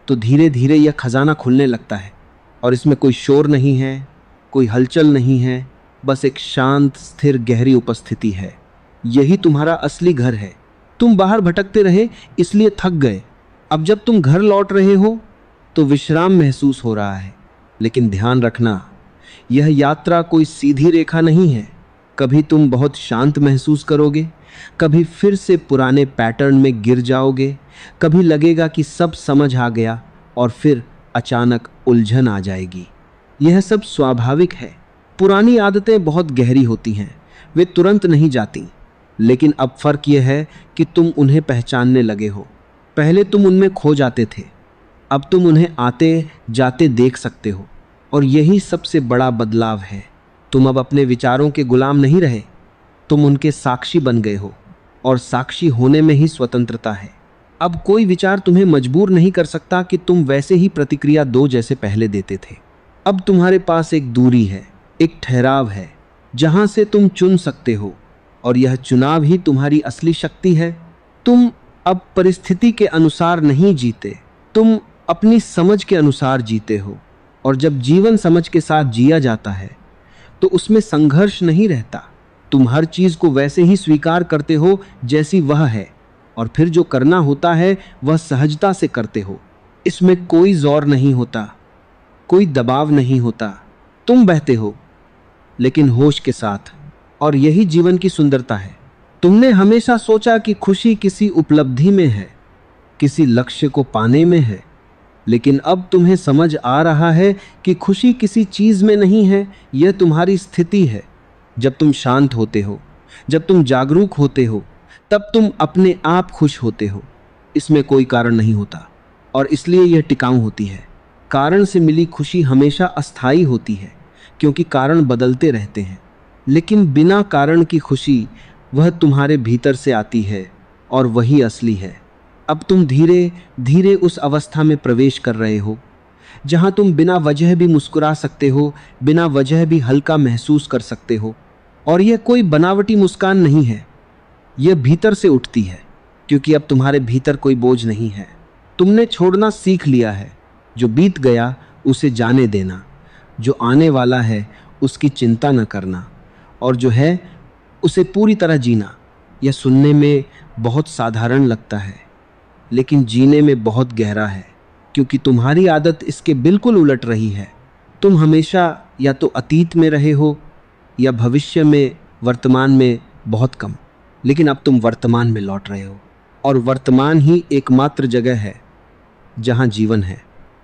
तो धीरे धीरे यह खजाना खुलने लगता है, और इसमें कोई शोर नहीं है, कोई हलचल नहीं है, बस एक शांत, स्थिर, गहरी उपस्थिति है। यही तुम्हारा असली घर है। तुम बाहर भटकते रहे इसलिए थक गए। अब जब तुम घर लौट रहे हो तो विश्राम महसूस हो रहा है। लेकिन ध्यान रखना, यह यात्रा कोई सीधी रेखा नहीं है। कभी तुम बहुत शांत महसूस करोगे, कभी फिर से पुराने पैटर्न में गिर जाओगे, कभी लगेगा कि सब समझ आ गया, और फिर अचानक उलझन आ जाएगी। यह सब स्वाभाविक है। पुरानी आदतें बहुत गहरी होती हैं, वे तुरंत नहीं जाती। लेकिन अब फर्क यह है कि तुम उन्हें पहचानने लगे हो। पहले तुम उनमें खो जाते थे, अब तुम उन्हें आते जाते देख सकते हो। और यही सबसे बड़ा बदलाव है। तुम अब अपने विचारों के गुलाम नहीं रहे, तुम उनके साक्षी बन गए हो। और साक्षी होने में ही स्वतंत्रता है। अब कोई विचार तुम्हें मजबूर नहीं कर सकता कि तुम वैसे ही प्रतिक्रिया दो जैसे पहले देते थे। अब तुम्हारे पास एक दूरी है, एक ठहराव है, जहां से तुम चुन सकते हो, और यह चुनाव ही तुम्हारी असली शक्ति है। तुम अब परिस्थिति के अनुसार नहीं जीते, तुम अपनी समझ के अनुसार जीते हो। और जब जीवन समझ के साथ जिया जाता है तो उसमें संघर्ष नहीं रहता। तुम हर चीज को वैसे ही स्वीकार करते हो जैसी वह है, और फिर जो करना होता है वह सहजता से करते हो। इसमें कोई जोर नहीं होता, कोई दबाव नहीं होता। तुम बहते हो लेकिन होश के साथ, और यही जीवन की सुंदरता है। तुमने हमेशा सोचा कि खुशी किसी उपलब्धि में है, किसी लक्ष्य को पाने में है, लेकिन अब तुम्हें समझ आ रहा है कि खुशी किसी चीज में नहीं है, यह तुम्हारी स्थिति है। जब तुम शांत होते हो, जब तुम जागरूक होते हो, तब तुम अपने आप खुश होते हो। इसमें कोई कारण नहीं होता, और इसलिए यह टिकाऊ होती है। कारण से मिली खुशी हमेशा अस्थायी होती है, क्योंकि कारण बदलते रहते हैं। लेकिन बिना कारण की खुशी, वह तुम्हारे भीतर से आती है, और वही असली है। अब तुम धीरे धीरे उस अवस्था में प्रवेश कर रहे हो जहां तुम बिना वजह भी मुस्कुरा सकते हो, बिना वजह भी हल्का महसूस कर सकते हो। और यह कोई बनावटी मुस्कान नहीं है, यह भीतर से उठती है, क्योंकि अब तुम्हारे भीतर कोई बोझ नहीं है। तुमने छोड़ना सीख लिया है। जो बीत गया उसे जाने देना, जो आने वाला है उसकी चिंता न करना, और जो है उसे पूरी तरह जीना। यह सुनने में बहुत साधारण लगता है, लेकिन जीने में बहुत गहरा है, क्योंकि तुम्हारी आदत इसके बिल्कुल उलट रही है। तुम हमेशा या तो अतीत में रहे हो या भविष्य में, वर्तमान में बहुत कम। लेकिन अब तुम वर्तमान में लौट रहे हो, और वर्तमान ही एकमात्र जगह है जहां जीवन है।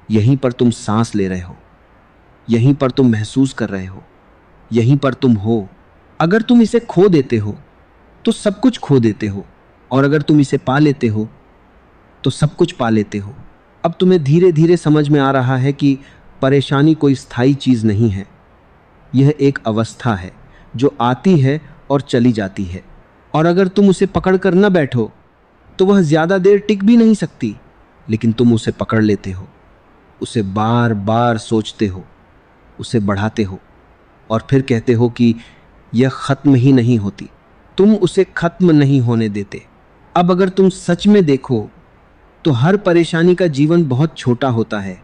यहीं पर तुम सांस ले रहे हो, यहीं पर तुम महसूस कर रहे हो, यहीं पर तुम हो। अगर तुम इसे खो देते हो तो सब कुछ खो देते हो, और अगर तुम इसे पा लेते हो तो सब कुछ पा लेते हो। अब तुम्हें धीरे धीरे समझ में आ रहा है कि परेशानी कोई स्थायी चीज नहीं है, यह एक अवस्था है जो आती है और चली जाती है। और अगर तुम उसे पकड़ कर न बैठो तो वह ज्यादा देर टिक भी नहीं सकती। लेकिन तुम उसे पकड़ लेते हो, उसे बार बार सोचते हो, उसे बढ़ाते हो, और फिर कहते हो कि यह खत्म ही नहीं होती। तुम उसे खत्म नहीं होने देते। अब अगर तुम सच में देखो तो हर परेशानी का जीवन बहुत छोटा होता है।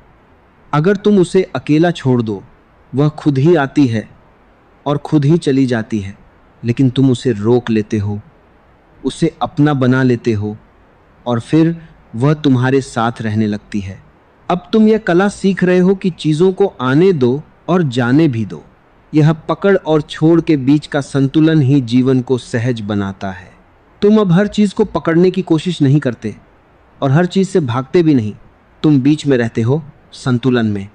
अगर तुम उसे अकेला छोड़ दो, वह खुद ही आती है और खुद ही चली जाती है। लेकिन तुम उसे रोक लेते हो, उसे अपना बना लेते हो और फिर वह तुम्हारे साथ रहने लगती है। अब तुम यह कला सीख रहे हो कि चीज़ों को आने दो और जाने भी दो। यह पकड़ और छोड़ के बीच का संतुलन ही जीवन को सहज बनाता है। तुम अब हर चीज़ को पकड़ने की कोशिश नहीं करते और हर चीज़ से भागते भी नहीं। तुम बीच में रहते हो, संतुलन में,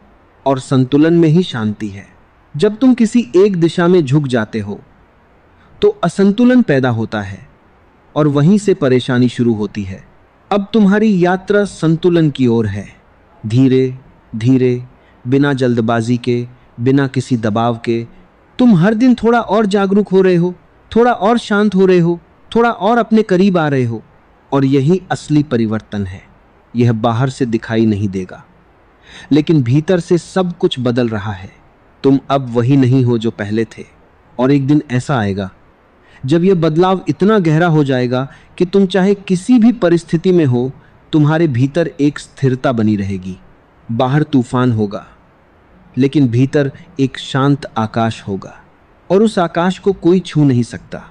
और संतुलन में ही शांति है। जब तुम किसी एक दिशा में झुक जाते हो तो असंतुलन पैदा होता है और वहीं से परेशानी शुरू होती है। अब तुम्हारी यात्रा संतुलन की ओर है। धीरे धीरे, बिना जल्दबाजी के, बिना किसी दबाव के, तुम हर दिन थोड़ा और जागरूक हो रहे हो, थोड़ा और शांत हो रहे हो, थोड़ा और अपने करीब आ रहे हो। और यही असली परिवर्तन है। यह बाहर से दिखाई नहीं देगा, लेकिन भीतर से सब कुछ बदल रहा है। तुम अब वही नहीं हो जो पहले थे। और एक दिन ऐसा आएगा जब यह बदलाव इतना गहरा हो जाएगा कि तुम चाहे किसी भी परिस्थिति में हो, तुम्हारे भीतर एक स्थिरता बनी रहेगी। बाहर तूफान होगा, लेकिन भीतर एक शांत आकाश होगा और उस आकाश को कोई छू नहीं सकता।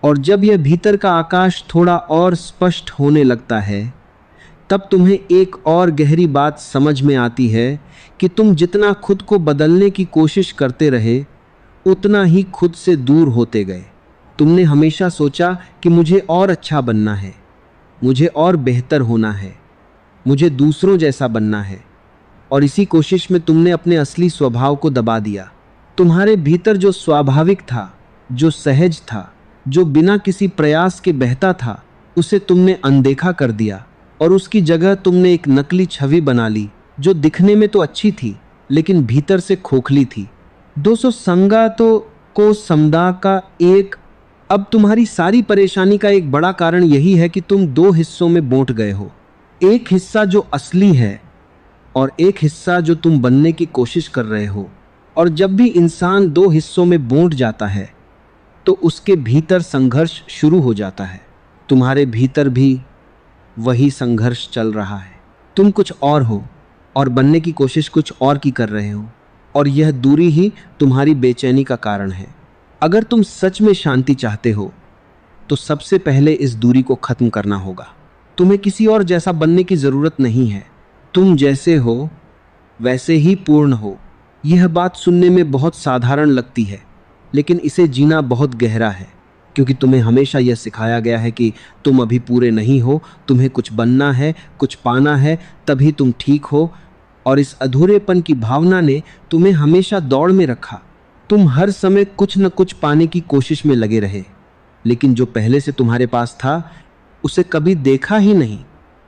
और जब यह भीतर का आकाश थोड़ा और स्पष्ट होने लगता है, तब तुम्हें एक और गहरी बात समझ में आती है कि तुम जितना खुद को बदलने की कोशिश करते रहे, उतना ही खुद से दूर होते गए। तुमने हमेशा सोचा कि मुझे और अच्छा बनना है, मुझे और बेहतर होना है, मुझे दूसरों जैसा बनना है, और इसी कोशिश में तुमने अपने असली स्वभाव को दबा दिया। तुम्हारे भीतर जो स्वाभाविक था, जो सहज था, जो बिना किसी प्रयास के बहता था, उसे तुमने अनदेखा कर दिया और उसकी जगह तुमने एक नकली छवि बना ली जो दिखने में तो अच्छी थी लेकिन भीतर से खोखली थी। 200 संगा तो को समुदा का एक। अब तुम्हारी सारी परेशानी का एक बड़ा कारण यही है कि तुम दो हिस्सों में बांट गए हो। एक हिस्सा जो असली है और एक हिस्सा जो तुम बनने की कोशिश कर रहे हो। और जब भी इंसान दो हिस्सों में बांट जाता है तो उसके भीतर संघर्ष शुरू हो जाता है। तुम्हारे भीतर भी वही संघर्ष चल रहा है। तुम कुछ और हो और बनने की कोशिश कुछ और की कर रहे हो, और यह दूरी ही तुम्हारी बेचैनी का कारण है। अगर तुम सच में शांति चाहते हो तो सबसे पहले इस दूरी को खत्म करना होगा। तुम्हें किसी और जैसा बनने की जरूरत नहीं है। तुम जैसे हो वैसे ही पूर्ण हो। यह बात सुनने में बहुत साधारण लगती है, लेकिन इसे जीना बहुत गहरा है, क्योंकि तुम्हें हमेशा यह सिखाया गया है कि तुम अभी पूरे नहीं हो, तुम्हें कुछ बनना है, कुछ पाना है, तभी तुम ठीक हो। और इस अधूरेपन की भावना ने तुम्हें हमेशा दौड़ में रखा। तुम हर समय कुछ न कुछ पाने की कोशिश में लगे रहे, लेकिन जो पहले से तुम्हारे पास था उसे कभी देखा ही नहीं।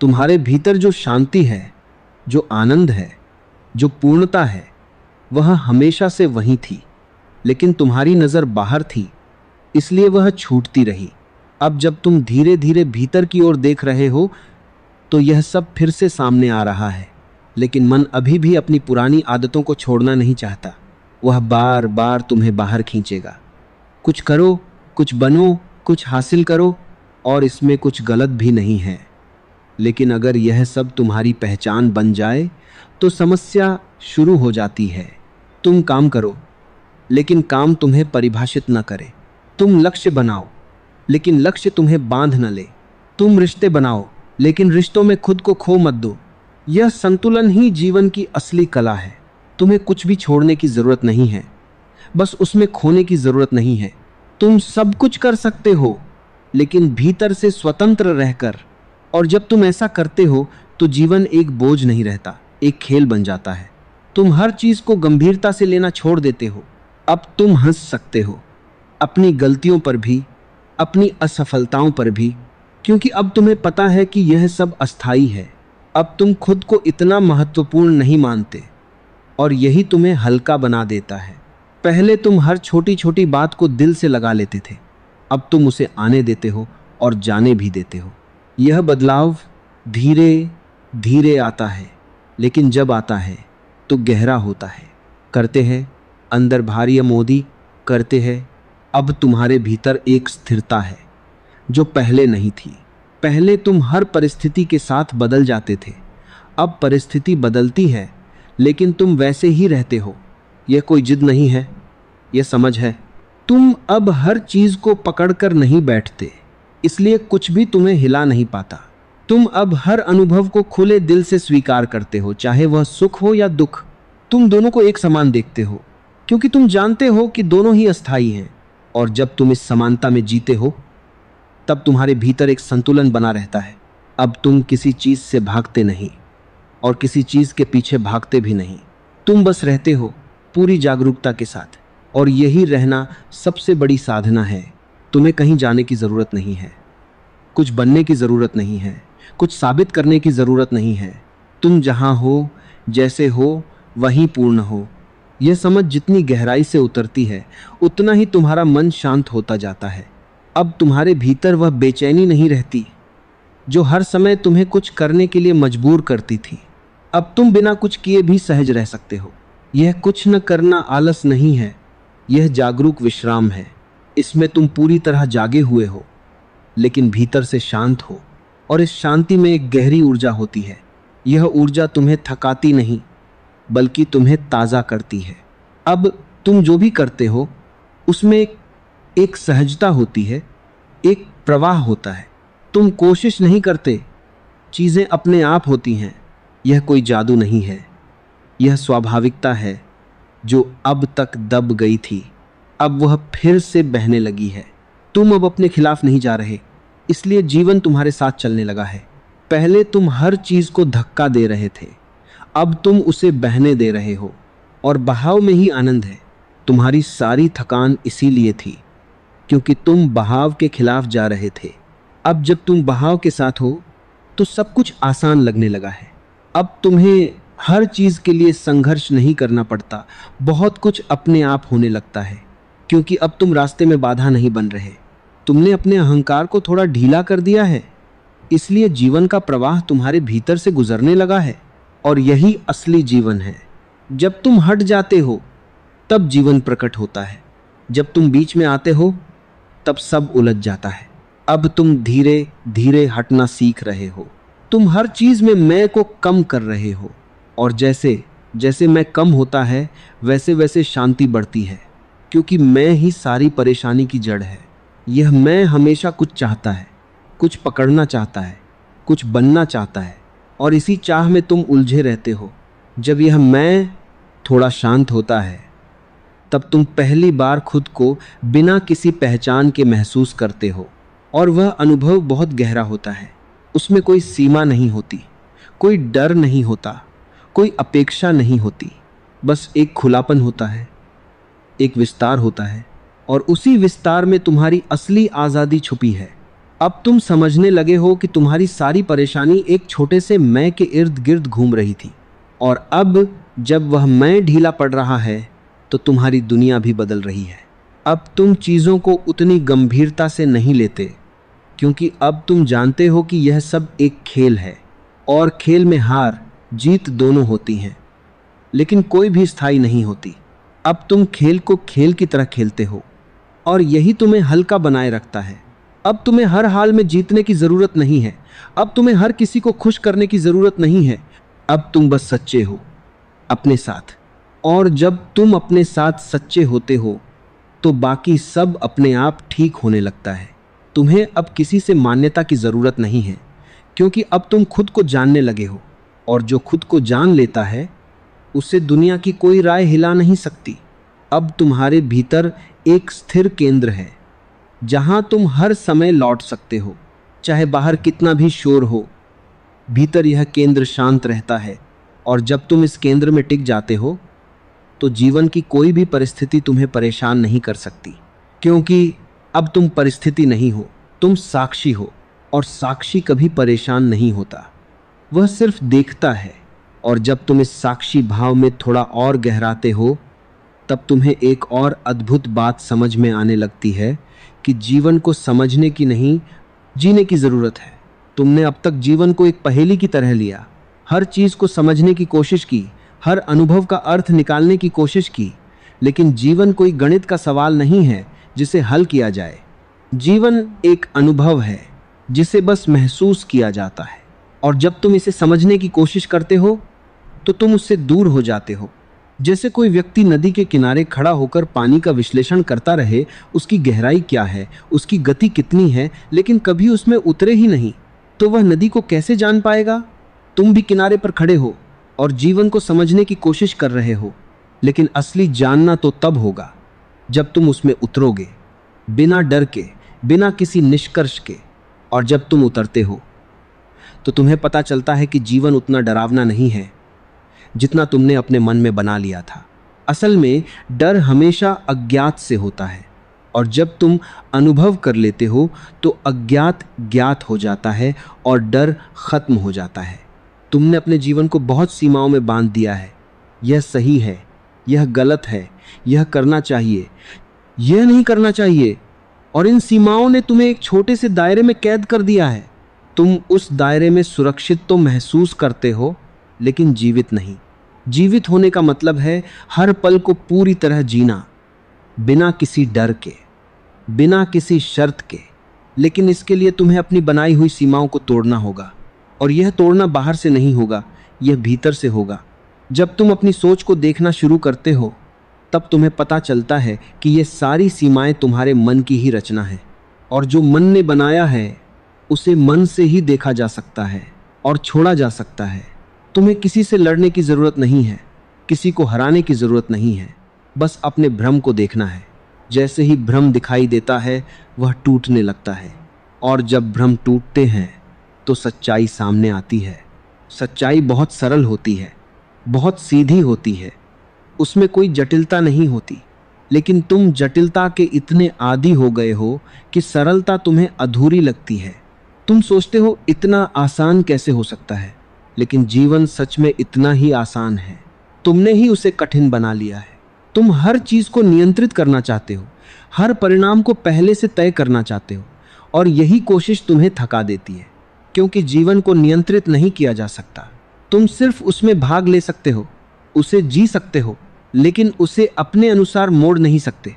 तुम्हारे भीतर जो शांति है, जो आनंद है, जो पूर्णता है, वह हमेशा से वहीं थी, लेकिन तुम्हारी नज़र बाहर थी, इसलिए वह छूटती रही। अब जब तुम धीरे धीरे भीतर की ओर देख रहे हो तो यह सब फिर से सामने आ रहा है, लेकिन मन अभी भी अपनी पुरानी आदतों को छोड़ना नहीं चाहता। वह बार बार तुम्हें बाहर खींचेगा। कुछ करो, कुछ बनो, कुछ हासिल करो, और इसमें कुछ गलत भी नहीं है। लेकिन अगर यह सब तुम्हारी पहचान बन जाए तो समस्या शुरू हो जाती है। तुम काम करो, लेकिन काम तुम्हें परिभाषित न करे। तुम लक्ष्य बनाओ, लेकिन लक्ष्य तुम्हें बांध न ले। तुम रिश्ते बनाओ, लेकिन रिश्तों में खुद को खो मत दो। यह संतुलन ही जीवन की असली कला है। तुम्हें कुछ भी छोड़ने की जरूरत नहीं है, बस उसमें खोने की जरूरत नहीं है। तुम सब कुछ कर सकते हो, लेकिन भीतर से स्वतंत्र रहकर। और जब तुम ऐसा करते हो तो जीवन एक बोझ नहीं रहता, एक खेल बन जाता है। तुम हर चीज को गंभीरता से लेना छोड़ देते हो। अब तुम हंस सकते हो, अपनी गलतियों पर भी, अपनी असफलताओं पर भी, क्योंकि अब तुम्हें पता है कि यह सब अस्थाई है। अब तुम खुद को इतना महत्वपूर्ण नहीं मानते, और यही तुम्हें हल्का बना देता है। पहले तुम हर छोटी छोटी बात को दिल से लगा लेते थे, अब तुम उसे आने देते हो और जाने भी देते हो। यह बदलाव धीरे धीरे आता है, लेकिन जब आता है तो गहरा होता है। करते हैं अंदर भारी मोदी, करते हैं अब तुम्हारे भीतर एक स्थिरता है जो पहले नहीं थी। पहले तुम हर परिस्थिति के साथ बदल जाते थे, अब परिस्थिति बदलती है लेकिन तुम वैसे ही रहते हो। यह कोई जिद नहीं है, यह समझ है। तुम अब हर चीज को पकड़कर नहीं बैठते, इसलिए कुछ भी तुम्हें हिला नहीं पाता। तुम अब हर अनुभव को खुले दिल से स्वीकार करते हो, चाहे वह सुख हो या दुख। तुम दोनों को एक समान देखते हो क्योंकि तुम जानते हो कि दोनों ही अस्थायी हैं। और जब तुम इस समानता में जीते हो तब तुम्हारे भीतर एक संतुलन बना रहता है। अब तुम किसी चीज से भागते नहीं और किसी चीज के पीछे भागते भी नहीं। तुम बस रहते हो पूरी जागरूकता के साथ, और यही रहना सबसे बड़ी साधना है। तुम्हें कहीं जाने की जरूरत नहीं है, कुछ बनने की जरूरत नहीं है, कुछ साबित करने की जरूरत नहीं है। तुम जहां हो, जैसे हो, वहीं पूर्ण हो। यह समझ जितनी गहराई से उतरती है उतना ही तुम्हारा मन शांत होता जाता है। अब तुम्हारे भीतर वह बेचैनी नहीं रहती जो हर समय तुम्हें कुछ करने के लिए मजबूर करती थी। अब तुम बिना कुछ किए भी सहज रह सकते हो। यह कुछ न करना आलस नहीं है, यह जागरूक विश्राम है। इसमें तुम पूरी तरह जागे हुए हो लेकिन भीतर से शांत हो, और इस शांति में एक गहरी ऊर्जा होती है। यह ऊर्जा तुम्हें थकाती नहीं बल्कि तुम्हें ताज़ा करती है। अब तुम जो भी करते हो उसमें एक सहजता होती है, एक प्रवाह होता है। तुम कोशिश नहीं करते, चीज़ें अपने आप होती हैं। यह कोई जादू नहीं है, यह स्वाभाविकता है जो अब तक दब गई थी, अब वह फिर से बहने लगी है। तुम अब अपने खिलाफ नहीं जा रहे, इसलिए जीवन तुम्हारे साथ चलने लगा है। पहले तुम हर चीज़ को धक्का दे रहे थे, अब तुम उसे बहने दे रहे हो, और बहाव में ही आनंद है। तुम्हारी सारी थकान इसीलिए थी क्योंकि तुम बहाव के खिलाफ जा रहे थे। अब जब तुम बहाव के साथ हो तो सब कुछ आसान लगने लगा है। अब तुम्हें हर चीज़ के लिए संघर्ष नहीं करना पड़ता, बहुत कुछ अपने आप होने लगता है क्योंकि अब तुम रास्ते में बाधा नहीं बन रहे। तुमने अपने अहंकार को थोड़ा ढीला कर दिया है, इसलिए जीवन का प्रवाह तुम्हारे भीतर से गुजरने लगा है, और यही असली जीवन है। जब तुम हट जाते हो तब जीवन प्रकट होता है, जब तुम बीच में आते हो तब सब उलझ जाता है। अब तुम धीरे धीरे हटना सीख रहे हो। तुम हर चीज में मैं को कम कर रहे हो, और जैसे जैसे मैं कम होता है वैसे वैसे शांति बढ़ती है, क्योंकि मैं ही सारी परेशानी की जड़ है। यह मैं हमेशा कुछ चाहता है, कुछ पकड़ना चाहता है, कुछ बनना चाहता है, और इसी चाह में तुम उलझे रहते हो। जब यह मैं थोड़ा शांत होता है तब तुम पहली बार खुद को बिना किसी पहचान के महसूस करते हो, और वह अनुभव बहुत गहरा होता है। उसमें कोई सीमा नहीं होती, कोई डर नहीं होता, कोई अपेक्षा नहीं होती, बस एक खुलापन होता है, एक विस्तार होता है, और उसी विस्तार में तुम्हारी असली आज़ादी छुपी है। अब तुम समझने लगे हो कि तुम्हारी सारी परेशानी एक छोटे से मैं के इर्द गिर्द घूम रही थी, और अब जब वह मैं ढीला पड़ रहा है तो तुम्हारी दुनिया भी बदल रही है। अब तुम चीज़ों को उतनी गंभीरता से नहीं लेते, क्योंकि अब तुम जानते हो कि यह सब एक खेल है, और खेल में हार जीत दोनों होती हैं, लेकिन कोई भी स्थायी नहीं होती। अब तुम खेल को खेल की तरह खेलते हो, और यही तुम्हें हल्का बनाए रखता है। अब तुम्हें हर हाल में जीतने की ज़रूरत नहीं है, अब तुम्हें हर किसी को खुश करने की ज़रूरत नहीं है। अब तुम बस सच्चे हो अपने साथ, और जब तुम अपने साथ सच्चे होते हो तो बाकी सब अपने आप ठीक होने लगता है। तुम्हें अब किसी से मान्यता की ज़रूरत नहीं है, क्योंकि अब तुम खुद को जानने लगे हो, और जो खुद को जान लेता है उसे दुनिया की कोई राय हिला नहीं सकती। अब तुम्हारे भीतर एक स्थिर केंद्र है जहां तुम हर समय लौट सकते हो, चाहे बाहर कितना भी शोर हो। भीतर यह केंद्र शांत रहता है, और जब तुम इस केंद्र में टिक जाते हो तो जीवन की कोई भी परिस्थिति तुम्हें परेशान नहीं कर सकती, क्योंकि अब तुम परिस्थिति नहीं हो, तुम साक्षी हो, और साक्षी कभी परेशान नहीं होता, वह सिर्फ देखता है। और जब तुम इस साक्षी भाव में थोड़ा और गहराते हो तब तुम्हें एक और अद्भुत बात समझ में आने लगती है कि जीवन को समझने की नहीं, जीने की ज़रूरत है। तुमने अब तक जीवन को एक पहेली की तरह लिया, हर चीज़ को समझने की कोशिश की, हर अनुभव का अर्थ निकालने की कोशिश की, लेकिन जीवन कोई गणित का सवाल नहीं है जिसे हल किया जाए। जीवन एक अनुभव है जिसे बस महसूस किया जाता है, और जब तुम इसे समझने की कोशिश करते हो तो तुम उससे दूर हो जाते हो। जैसे कोई व्यक्ति नदी के किनारे खड़ा होकर पानी का विश्लेषण करता रहे, उसकी गहराई क्या है, उसकी गति कितनी है, लेकिन कभी उसमें उतरे ही नहीं, तो वह नदी को कैसे जान पाएगा। तुम भी किनारे पर खड़े हो और जीवन को समझने की कोशिश कर रहे हो, लेकिन असली जानना तो तब होगा जब तुम उसमें उतरोगे, बिना डर के, बिना किसी निष्कर्ष के। और जब तुम उतरते हो तो तुम्हें पता चलता है कि जीवन उतना डरावना नहीं है जितना तुमने अपने मन में बना लिया था। असल में डर हमेशा अज्ञात से होता है, और जब तुम अनुभव कर लेते हो तो अज्ञात ज्ञात हो जाता है और डर खत्म हो जाता है। तुमने अपने जीवन को बहुत सीमाओं में बांध दिया है। यह सही है, यह गलत है, यह करना चाहिए, यह नहीं करना चाहिए, और इन सीमाओं ने तुम्हें एक छोटे से दायरे में कैद कर दिया है। तुम उस दायरे में सुरक्षित तो महसूस करते हो, लेकिन जीवित नहीं। जीवित होने का मतलब है हर पल को पूरी तरह जीना, बिना किसी डर के, बिना किसी शर्त के। लेकिन इसके लिए तुम्हें अपनी बनाई हुई सीमाओं को तोड़ना होगा, और यह तोड़ना बाहर से नहीं होगा, यह भीतर से होगा। जब तुम अपनी सोच को देखना शुरू करते हो तब तुम्हें पता चलता है कि ये सारी सीमाएं तुम्हारे मन की ही रचना है, और जो मन ने बनाया है उसे मन से ही देखा जा सकता है और छोड़ा जा सकता है। तुम्हें किसी से लड़ने की ज़रूरत नहीं है, किसी को हराने की ज़रूरत नहीं है, बस अपने भ्रम को देखना है। जैसे ही भ्रम दिखाई देता है वह टूटने लगता है, और जब भ्रम टूटते हैं तो सच्चाई सामने आती है। सच्चाई बहुत सरल होती है, बहुत सीधी होती है, उसमें कोई जटिलता नहीं होती। लेकिन तुम जटिलता के इतने आदी हो गए हो कि सरलता तुम्हें अधूरी लगती है। तुम सोचते हो इतना आसान कैसे हो सकता है, लेकिन जीवन सच में इतना ही आसान है। तुमने ही उसे कठिन बना लिया है। तुम हर चीज को नियंत्रित करना चाहते हो, हर परिणाम को पहले से तय करना चाहते हो, और यही कोशिश तुम्हें थका देती है, क्योंकि जीवन को नियंत्रित नहीं किया जा सकता। तुम सिर्फ उसमें भाग ले सकते हो, उसे जी सकते हो, लेकिन उसे अपने अनुसार मोड़ नहीं सकते।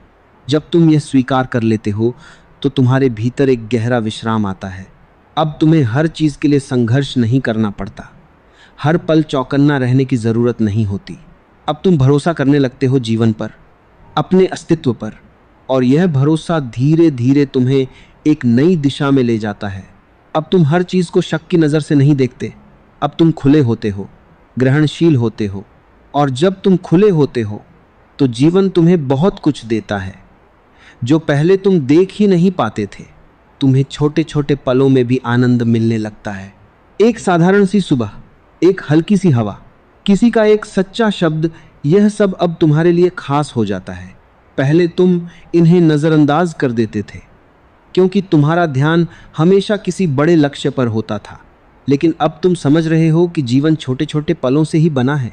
जब तुम यह स्वीकार कर लेते हो तो तुम्हारे भीतर एक गहरा विश्राम आता है। अब तुम्हें हर चीज के लिए संघर्ष नहीं करना पड़ता, हर पल चौकन्ना रहने की जरूरत नहीं होती। अब तुम भरोसा करने लगते हो जीवन पर, अपने अस्तित्व पर, और यह भरोसा धीरे धीरे तुम्हें एक नई दिशा में ले जाता है। अब तुम हर चीज को शक की नजर से नहीं देखते। अब तुम खुले होते हो, ग्रहणशील होते हो, और जब तुम खुले होते हो तो जीवन तुम्हें बहुत कुछ देता है जो पहले तुम देख ही नहीं पाते थे। तुम्हें छोटे छोटे पलों में भी आनंद मिलने लगता है। एक साधारण सी सुबह, एक हल्की सी हवा, किसी का एक सच्चा शब्द, यह सब अब तुम्हारे लिए खास हो जाता है। पहले तुम इन्हें नज़रअंदाज कर देते थे क्योंकि तुम्हारा ध्यान हमेशा किसी बड़े लक्ष्य पर होता था, लेकिन अब तुम समझ रहे हो कि जीवन छोटे छोटे पलों से ही बना है।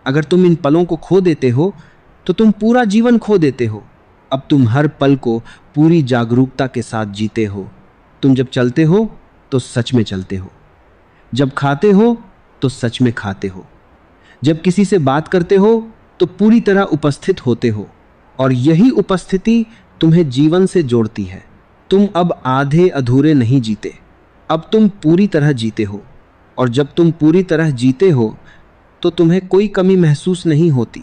अगर तुम इन पलों को खो देते हो तो तुम पूरा जीवन खो देते हो। अब तुम हर पल को पूरी जागरूकता के साथ जीते हो। तुम जब चलते हो तो सच में चलते हो, जब खाते हो तो सच में खाते हो, जब किसी से बात करते हो तो पूरी तरह उपस्थित होते हो, और यही उपस्थिति तुम्हें जीवन से जोड़ती है। तुम अब आधे अधूरे नहीं जीते, अब तुम पूरी तरह जीते हो, और जब तुम पूरी तरह जीते हो तो तुम्हें कोई कमी महसूस नहीं होती,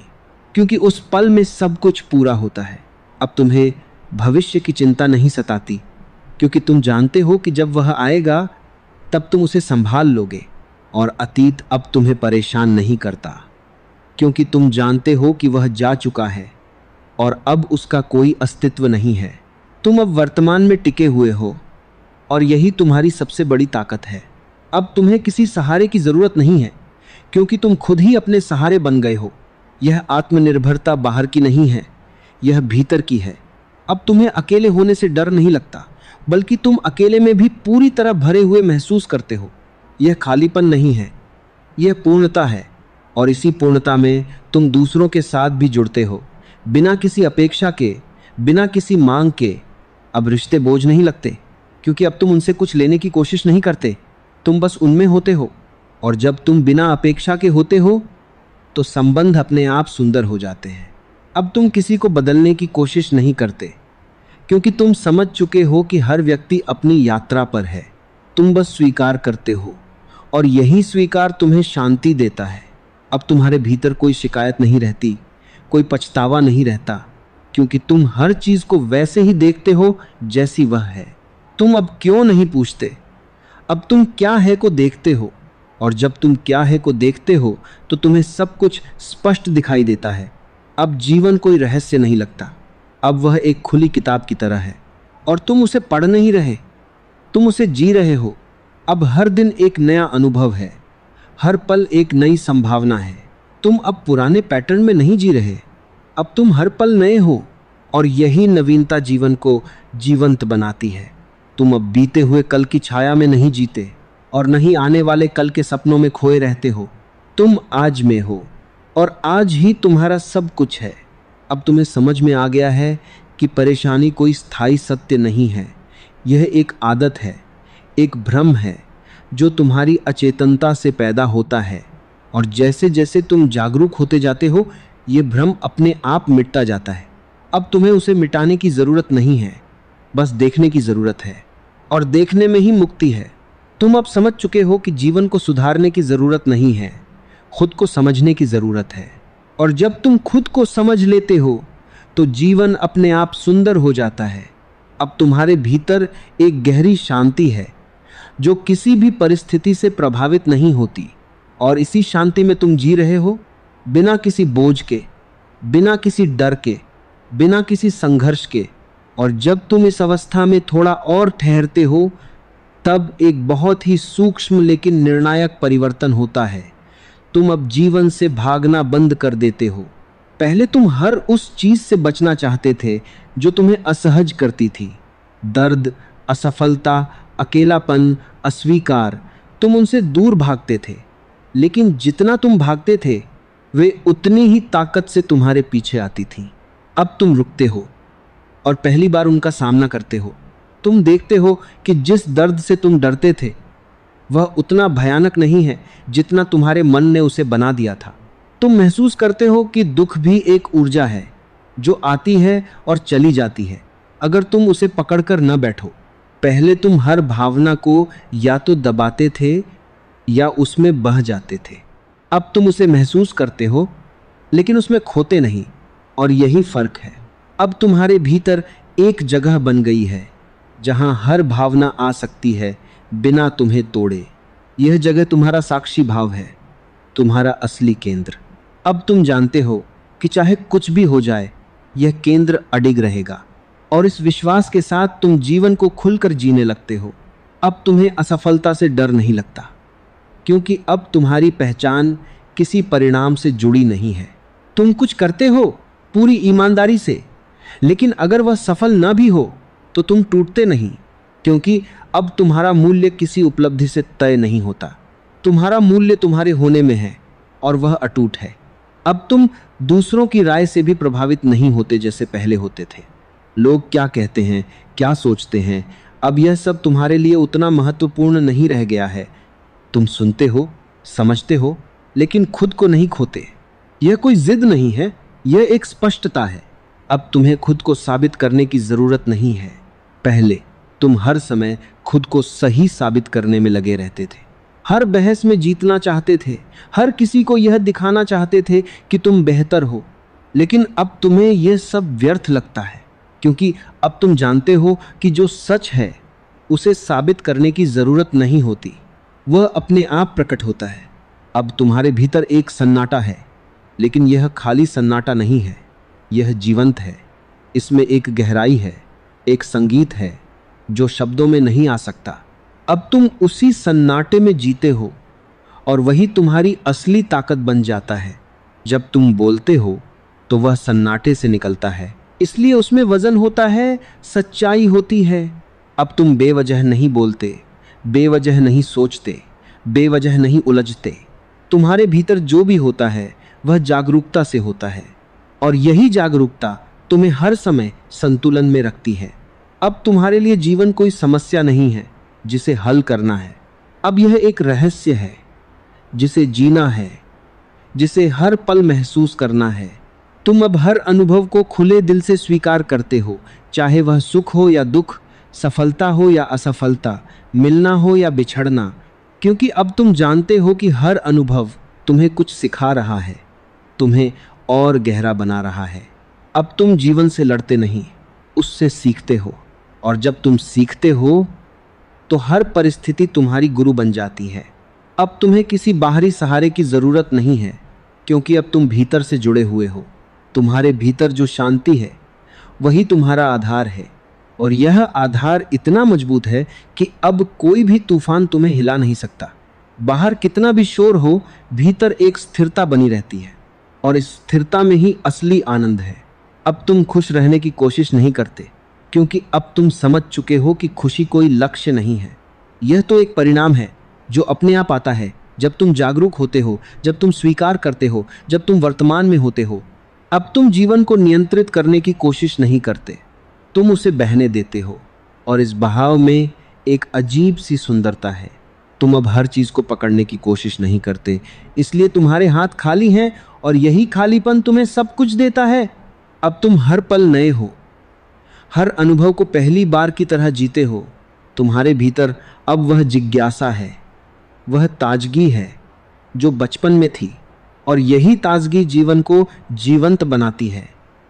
क्योंकि उस पल में सब कुछ पूरा होता है। अब तुम्हें भविष्य की चिंता नहीं सताती, क्योंकि तुम जानते हो कि जब वह आएगा तब तुम उसे संभाल लोगे, और अतीत अब तुम्हें परेशान नहीं करता, क्योंकि तुम जानते हो कि वह जा चुका है और अब उसका कोई अस्तित्व नहीं है। तुम अब वर्तमान में टिके हुए हो, और यही तुम्हारी सबसे बड़ी ताकत है। अब तुम्हें किसी सहारे की ज़रूरत नहीं है, क्योंकि तुम खुद ही अपने सहारे बन गए हो। यह आत्मनिर्भरता बाहर की नहीं है, यह भीतर की है। अब तुम्हें अकेले होने से डर नहीं लगता, बल्कि तुम अकेले में भी पूरी तरह भरे हुए महसूस करते हो। यह खालीपन नहीं है, यह पूर्णता है, और इसी पूर्णता में तुम दूसरों के साथ भी जुड़ते हो, बिना किसी अपेक्षा के, बिना किसी मांग के। अब रिश्ते बोझ नहीं लगते, क्योंकि अब तुम उनसे कुछ लेने की कोशिश नहीं करते, तुम बस उनमें होते हो। और जब तुम बिना अपेक्षा के होते हो तो संबंध अपने आप सुंदर हो जाते हैं। अब तुम किसी को बदलने की कोशिश नहीं करते, क्योंकि तुम समझ चुके हो कि हर व्यक्ति अपनी यात्रा पर है। तुम बस स्वीकार करते हो और यही स्वीकार तुम्हें शांति देता है। अब तुम्हारे भीतर कोई शिकायत नहीं रहती, कोई पछतावा नहीं रहता, क्योंकि तुम हर चीज को वैसे ही देखते हो जैसी वह है। तुम अब क्यों नहीं पूछते, अब तुम क्या है को देखते हो। और जब तुम क्या है को देखते हो तो तुम्हें सब कुछ स्पष्ट दिखाई देता है। अब जीवन कोई रहस्य नहीं लगता, अब वह एक खुली किताब की तरह है और तुम उसे पढ़ नहीं रहे, तुम उसे जी रहे हो। अब हर दिन एक नया अनुभव है, हर पल एक नई संभावना है। तुम अब पुराने पैटर्न में नहीं जी रहे, अब तुम हर पल नए हो और यही नवीनता जीवन को जीवंत बनाती है। तुम अब बीते हुए कल की छाया में नहीं जीते और नहीं आने वाले कल के सपनों में खोए रहते हो। तुम आज में हो और आज ही तुम्हारा सब कुछ है। अब तुम्हें समझ में आ गया है कि परेशानी कोई स्थायी सत्य नहीं है, यह एक आदत है, एक भ्रम है जो तुम्हारी अचेतनता से पैदा होता है। और जैसे जैसे तुम जागरूक होते जाते हो यह भ्रम अपने आप मिटता जाता है। अब तुम्हें उसे मिटाने की ज़रूरत नहीं है, बस देखने की ज़रूरत है और देखने में ही मुक्ति है। तुम अब समझ चुके हो कि जीवन को सुधारने की ज़रूरत नहीं है, खुद को समझने की ज़रूरत है। और जब तुम खुद को समझ लेते हो तो जीवन अपने आप सुंदर हो जाता है। अब तुम्हारे भीतर एक गहरी शांति है जो किसी भी परिस्थिति से प्रभावित नहीं होती और इसी शांति में तुम जी रहे हो, बिना किसी बोझ के, बिना किसी डर के, बिना किसी संघर्ष के। और जब तुम इस अवस्था में थोड़ा और ठहरते हो तब एक बहुत ही सूक्ष्म लेकिन निर्णायक परिवर्तन होता है। तुम अब जीवन से भागना बंद कर देते हो। पहले तुम हर उस चीज से बचना चाहते थे जो तुम्हें असहज करती थी। दर्द, असफलता, अकेलापन, अस्वीकार, तुम उनसे दूर भागते थे। लेकिन जितना तुम भागते थे वे उतनी ही ताकत से तुम्हारे पीछे आती थीं। अब तुम रुकते हो और पहली बार उनका सामना करते हो। तुम देखते हो कि जिस दर्द से तुम डरते थे वह उतना भयानक नहीं है जितना तुम्हारे मन ने उसे बना दिया था। तुम महसूस करते हो कि दुख भी एक ऊर्जा है जो आती है और चली जाती है अगर तुम उसे पकड़कर न बैठो। पहले तुम हर भावना को या तो दबाते थे या उसमें बह जाते थे। अब तुम उसे महसूस करते हो लेकिन उसमें खोते नहीं, और यही फर्क है। अब तुम्हारे भीतर एक जगह बन गई है जहां हर भावना आ सकती है बिना तुम्हें तोड़े। यह जगह तुम्हारा साक्षी भाव है, तुम्हारा असली केंद्र। अब तुम जानते हो कि चाहे कुछ भी हो जाए यह केंद्र अडिग रहेगा, और इस विश्वास के साथ तुम जीवन को खुलकर जीने लगते हो। अब तुम्हें असफलता से डर नहीं लगता, क्योंकि अब तुम्हारी पहचान किसी परिणाम से जुड़ी नहीं है। तुम कुछ करते हो पूरी ईमानदारी से, लेकिन अगर वह सफल न भी हो तो तुम टूटते नहीं, क्योंकि अब तुम्हारा मूल्य किसी उपलब्धि से तय नहीं होता। तुम्हारा मूल्य तुम्हारे होने में है और वह अटूट है। अब तुम दूसरों की राय से भी प्रभावित नहीं होते जैसे पहले होते थे। लोग क्या कहते हैं, क्या सोचते हैं, अब यह सब तुम्हारे लिए उतना महत्वपूर्ण नहीं रह गया है। तुम सुनते हो, समझते हो, लेकिन खुद को नहीं खोते। यह कोई जिद नहीं है, यह एक स्पष्टता है। अब तुम्हें खुद को साबित करने की जरूरत नहीं है। पहले तुम हर समय खुद को सही साबित करने में लगे रहते थे, हर बहस में जीतना चाहते थे, हर किसी को यह दिखाना चाहते थे कि तुम बेहतर हो। लेकिन अब तुम्हें यह सब व्यर्थ लगता है, क्योंकि अब तुम जानते हो कि जो सच है उसे साबित करने की जरूरत नहीं होती, वह अपने आप प्रकट होता है। अब तुम्हारे भीतर एक सन्नाटा है, लेकिन यह खाली सन्नाटा नहीं है, यह जीवंत है। इसमें एक गहराई है, एक संगीत है जो शब्दों में नहीं आ सकता। अब तुम उसी सन्नाटे में जीते हो और वही तुम्हारी असली ताकत बन जाता है। जब तुम बोलते हो तो वह सन्नाटे से निकलता है, इसलिए उसमें वजन होता है, सच्चाई होती है। अब तुम बेवजह नहीं बोलते, बेवजह नहीं सोचते, बेवजह नहीं उलझते। तुम्हारे भीतर जो भी होता है वह जागरूकता से होता है, और यही जागरूकता तुम्हें हर समय संतुलन में रखती है। अब तुम्हारे लिए जीवन कोई समस्या नहीं है जिसे हल करना है। अब यह एक रहस्य है जिसे जीना है, जिसे हर पल महसूस करना है। तुम अब हर अनुभव को खुले दिल से स्वीकार करते हो, चाहे वह सुख हो या दुख, सफलता हो या असफलता, मिलना हो या बिछड़ना, क्योंकि अब तुम जानते हो कि हर अनुभव तुम्हें कुछ सिखा रहा है, तुम्हें और गहरा बना रहा है। अब तुम जीवन से लड़ते नहीं, उससे सीखते हो, और जब तुम सीखते हो तो हर परिस्थिति तुम्हारी गुरु बन जाती है। अब तुम्हें किसी बाहरी सहारे की ज़रूरत नहीं है, क्योंकि अब तुम भीतर से जुड़े हुए हो। तुम्हारे भीतर जो शांति है वही तुम्हारा आधार है, और यह आधार इतना मजबूत है कि अब कोई भी तूफान तुम्हें हिला नहीं सकता। बाहर कितना भी शोर हो, भीतर एक स्थिरता बनी रहती है, और इस स्थिरता में ही असली आनंद है। अब तुम खुश रहने की कोशिश नहीं करते, क्योंकि अब तुम समझ चुके हो कि खुशी कोई लक्ष्य नहीं है, यह तो एक परिणाम है जो अपने आप आता है जब तुम जागरूक होते हो, जब तुम स्वीकार करते हो, जब तुम वर्तमान में होते हो। अब तुम जीवन को नियंत्रित करने की कोशिश नहीं करते, तुम उसे बहने देते हो, और इस बहाव में एक अजीब सी सुंदरता है। तुम अब हर चीज़ को पकड़ने की कोशिश नहीं करते, इसलिए तुम्हारे हाथ खाली हैं, और यही खालीपन तुम्हें सब कुछ देता है। अब तुम हर पल नए हो, हर अनुभव को पहली बार की तरह जीते हो। तुम्हारे भीतर अब वह जिज्ञासा है, वह ताजगी है जो बचपन में थी, और यही ताजगी जीवन को जीवंत बनाती है।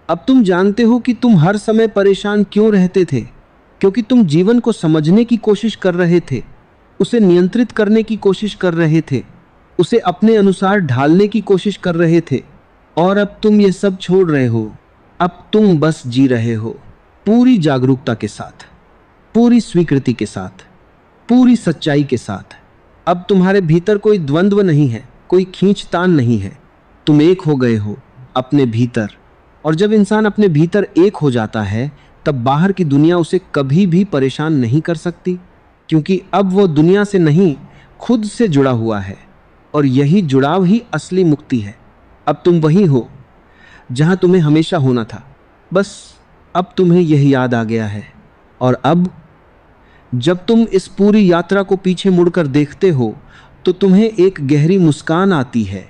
अब तुम जानते हो कि तुम हर समय परेशान क्यों रहते थे, क्योंकि तुम जीवन को समझने की कोशिश कर रहे थे, उसे नियंत्रित करने की कोशिश कर रहे थे, उसे अपने अनुसार ढालने की कोशिश कर रहे थे। और अब तुम ये सब छोड़ रहे हो, अब तुम बस जी रहे हो, पूरी जागरूकता के साथ, पूरी स्वीकृति के साथ, पूरी सच्चाई के साथ। अब तुम्हारे भीतर कोई द्वंद्व नहीं है, कोई खींचतान नहीं है। तुम एक हो गए हो अपने भीतर, और जब इंसान अपने भीतर एक हो जाता है, तब बाहर की दुनिया उसे कभी भी परेशान नहीं कर सकती, क्योंकि अब वो दुनिया से नहीं, खुद से जुड़ा हुआ है, और यही जुड़ाव ही असली मुक्ति है। अब तुम वही हो जहां तुम्हें हमेशा होना था, बस अब तुम्हें यह याद आ गया है। और अब जब तुम इस पूरी यात्रा को पीछे मुड़कर देखते हो, तो तुम्हें एक गहरी मुस्कान आती है।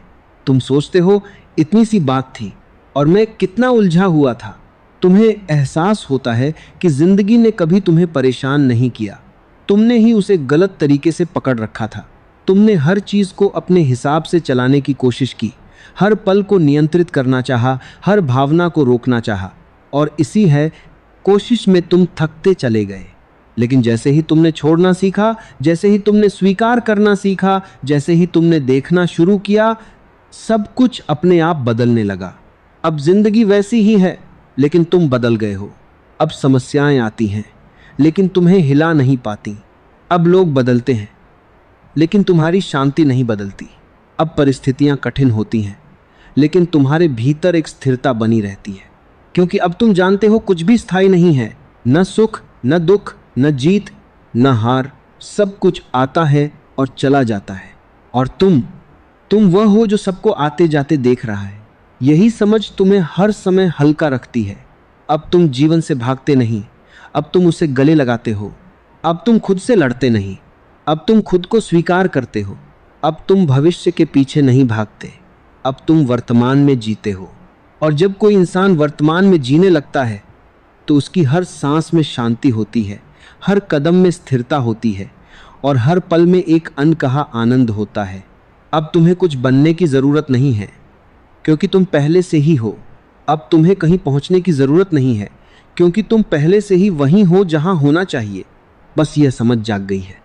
तुम सोचते हो, इतनी सी बात थी और मैं कितना उलझा हुआ था। तुम्हें एहसास होता है कि जिंदगी ने कभी तुम्हें परेशान नहीं किया, तुमने ही उसे गलत तरीके से पकड़ रखा था। तुमने हर चीज़ को अपने हिसाब से चलाने की कोशिश की, हर पल को नियंत्रित करना चाहा, हर भावना को रोकना चाहा, और इसी है कोशिश में तुम थकते चले गए। लेकिन जैसे ही तुमने छोड़ना सीखा, जैसे ही तुमने स्वीकार करना सीखा, जैसे ही तुमने देखना शुरू किया, सब कुछ अपने आप बदलने लगा। अब जिंदगी वैसी ही है, लेकिन तुम बदल गए हो। अब समस्याएं आती हैं, लेकिन तुम्हें हिला नहीं पाती। अब लोग बदलते हैं, लेकिन तुम्हारी शांति नहीं बदलती। अब परिस्थितियां कठिन होती हैं, लेकिन तुम्हारे भीतर एक स्थिरता बनी रहती है, क्योंकि अब तुम जानते हो कुछ भी स्थायी नहीं है। न सुख, न दुख, न जीत, न हार, सब कुछ आता है और चला जाता है, और तुम वह हो जो सबको आते जाते देख रहा है। यही समझ तुम्हें हर समय हल्का रखती है। अब तुम जीवन से भागते नहीं, अब तुम उसे गले लगाते हो। अब तुम खुद से लड़ते नहीं, अब तुम खुद को स्वीकार करते हो। अब तुम भविष्य के पीछे नहीं भागते, अब तुम वर्तमान में जीते हो। और जब कोई इंसान वर्तमान में जीने लगता है, तो उसकी हर सांस में शांति होती है, हर कदम में स्थिरता होती है, और हर पल में एक अनकहा आनंद होता है। अब तुम्हें कुछ बनने की ज़रूरत नहीं है, क्योंकि तुम पहले से ही हो। अब तुम्हें कहीं पहुंचने की ज़रूरत नहीं है, क्योंकि तुम पहले से ही वहीं हो जहां होना चाहिए। बस यह समझ जाग गई है,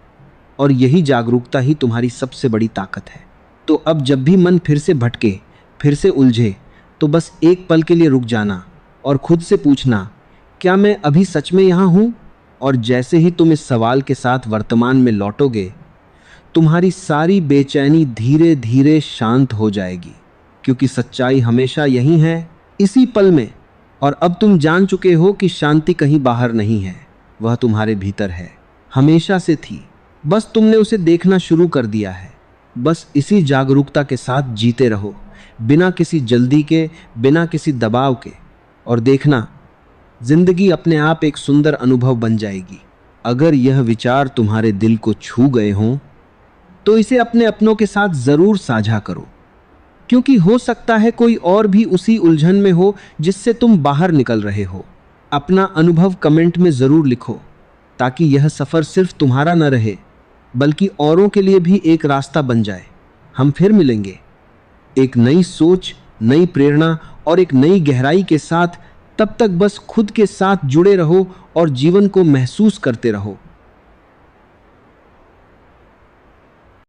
और यही जागरूकता ही तुम्हारी सबसे बड़ी ताकत है। तो अब जब भी मन फिर से भटके, फिर से उलझे, तो बस एक पल के लिए रुक जाना और खुद से पूछना, क्या मैं अभी सच में यहाँ हूँ? और जैसे ही तुम इस सवाल के साथ वर्तमान में लौटोगे, तुम्हारी सारी बेचैनी धीरे धीरे शांत हो जाएगी, क्योंकि सच्चाई हमेशा यही है, इसी पल में। और अब तुम जान चुके हो कि शांति कहीं बाहर नहीं है, वह तुम्हारे भीतर है, हमेशा से थी, बस तुमने उसे देखना शुरू कर दिया है। बस इसी जागरूकता के साथ जीते रहो, बिना किसी जल्दी के, बिना किसी दबाव के, और देखना, जिंदगी अपने आप एक सुंदर अनुभव बन जाएगी। अगर यह विचार तुम्हारे दिल को छू गए हों, तो इसे अपने अपनों के साथ ज़रूर साझा करो। क्योंकि हो सकता है कोई और भी उसी उलझन में हो जिससे तुम बाहर निकल रहे हो। अपना अनुभव कमेंट में ज़रूर लिखो, ताकि यह सफ़र सिर्फ तुम्हारा न रहे बल्कि औरों के लिए भी एक रास्ता बन जाए। हम फिर मिलेंगे एक नई सोच, नई प्रेरणा और एक नई गहराई के साथ। तब तक बस खुद के साथ जुड़े रहो और जीवन को महसूस करते रहो।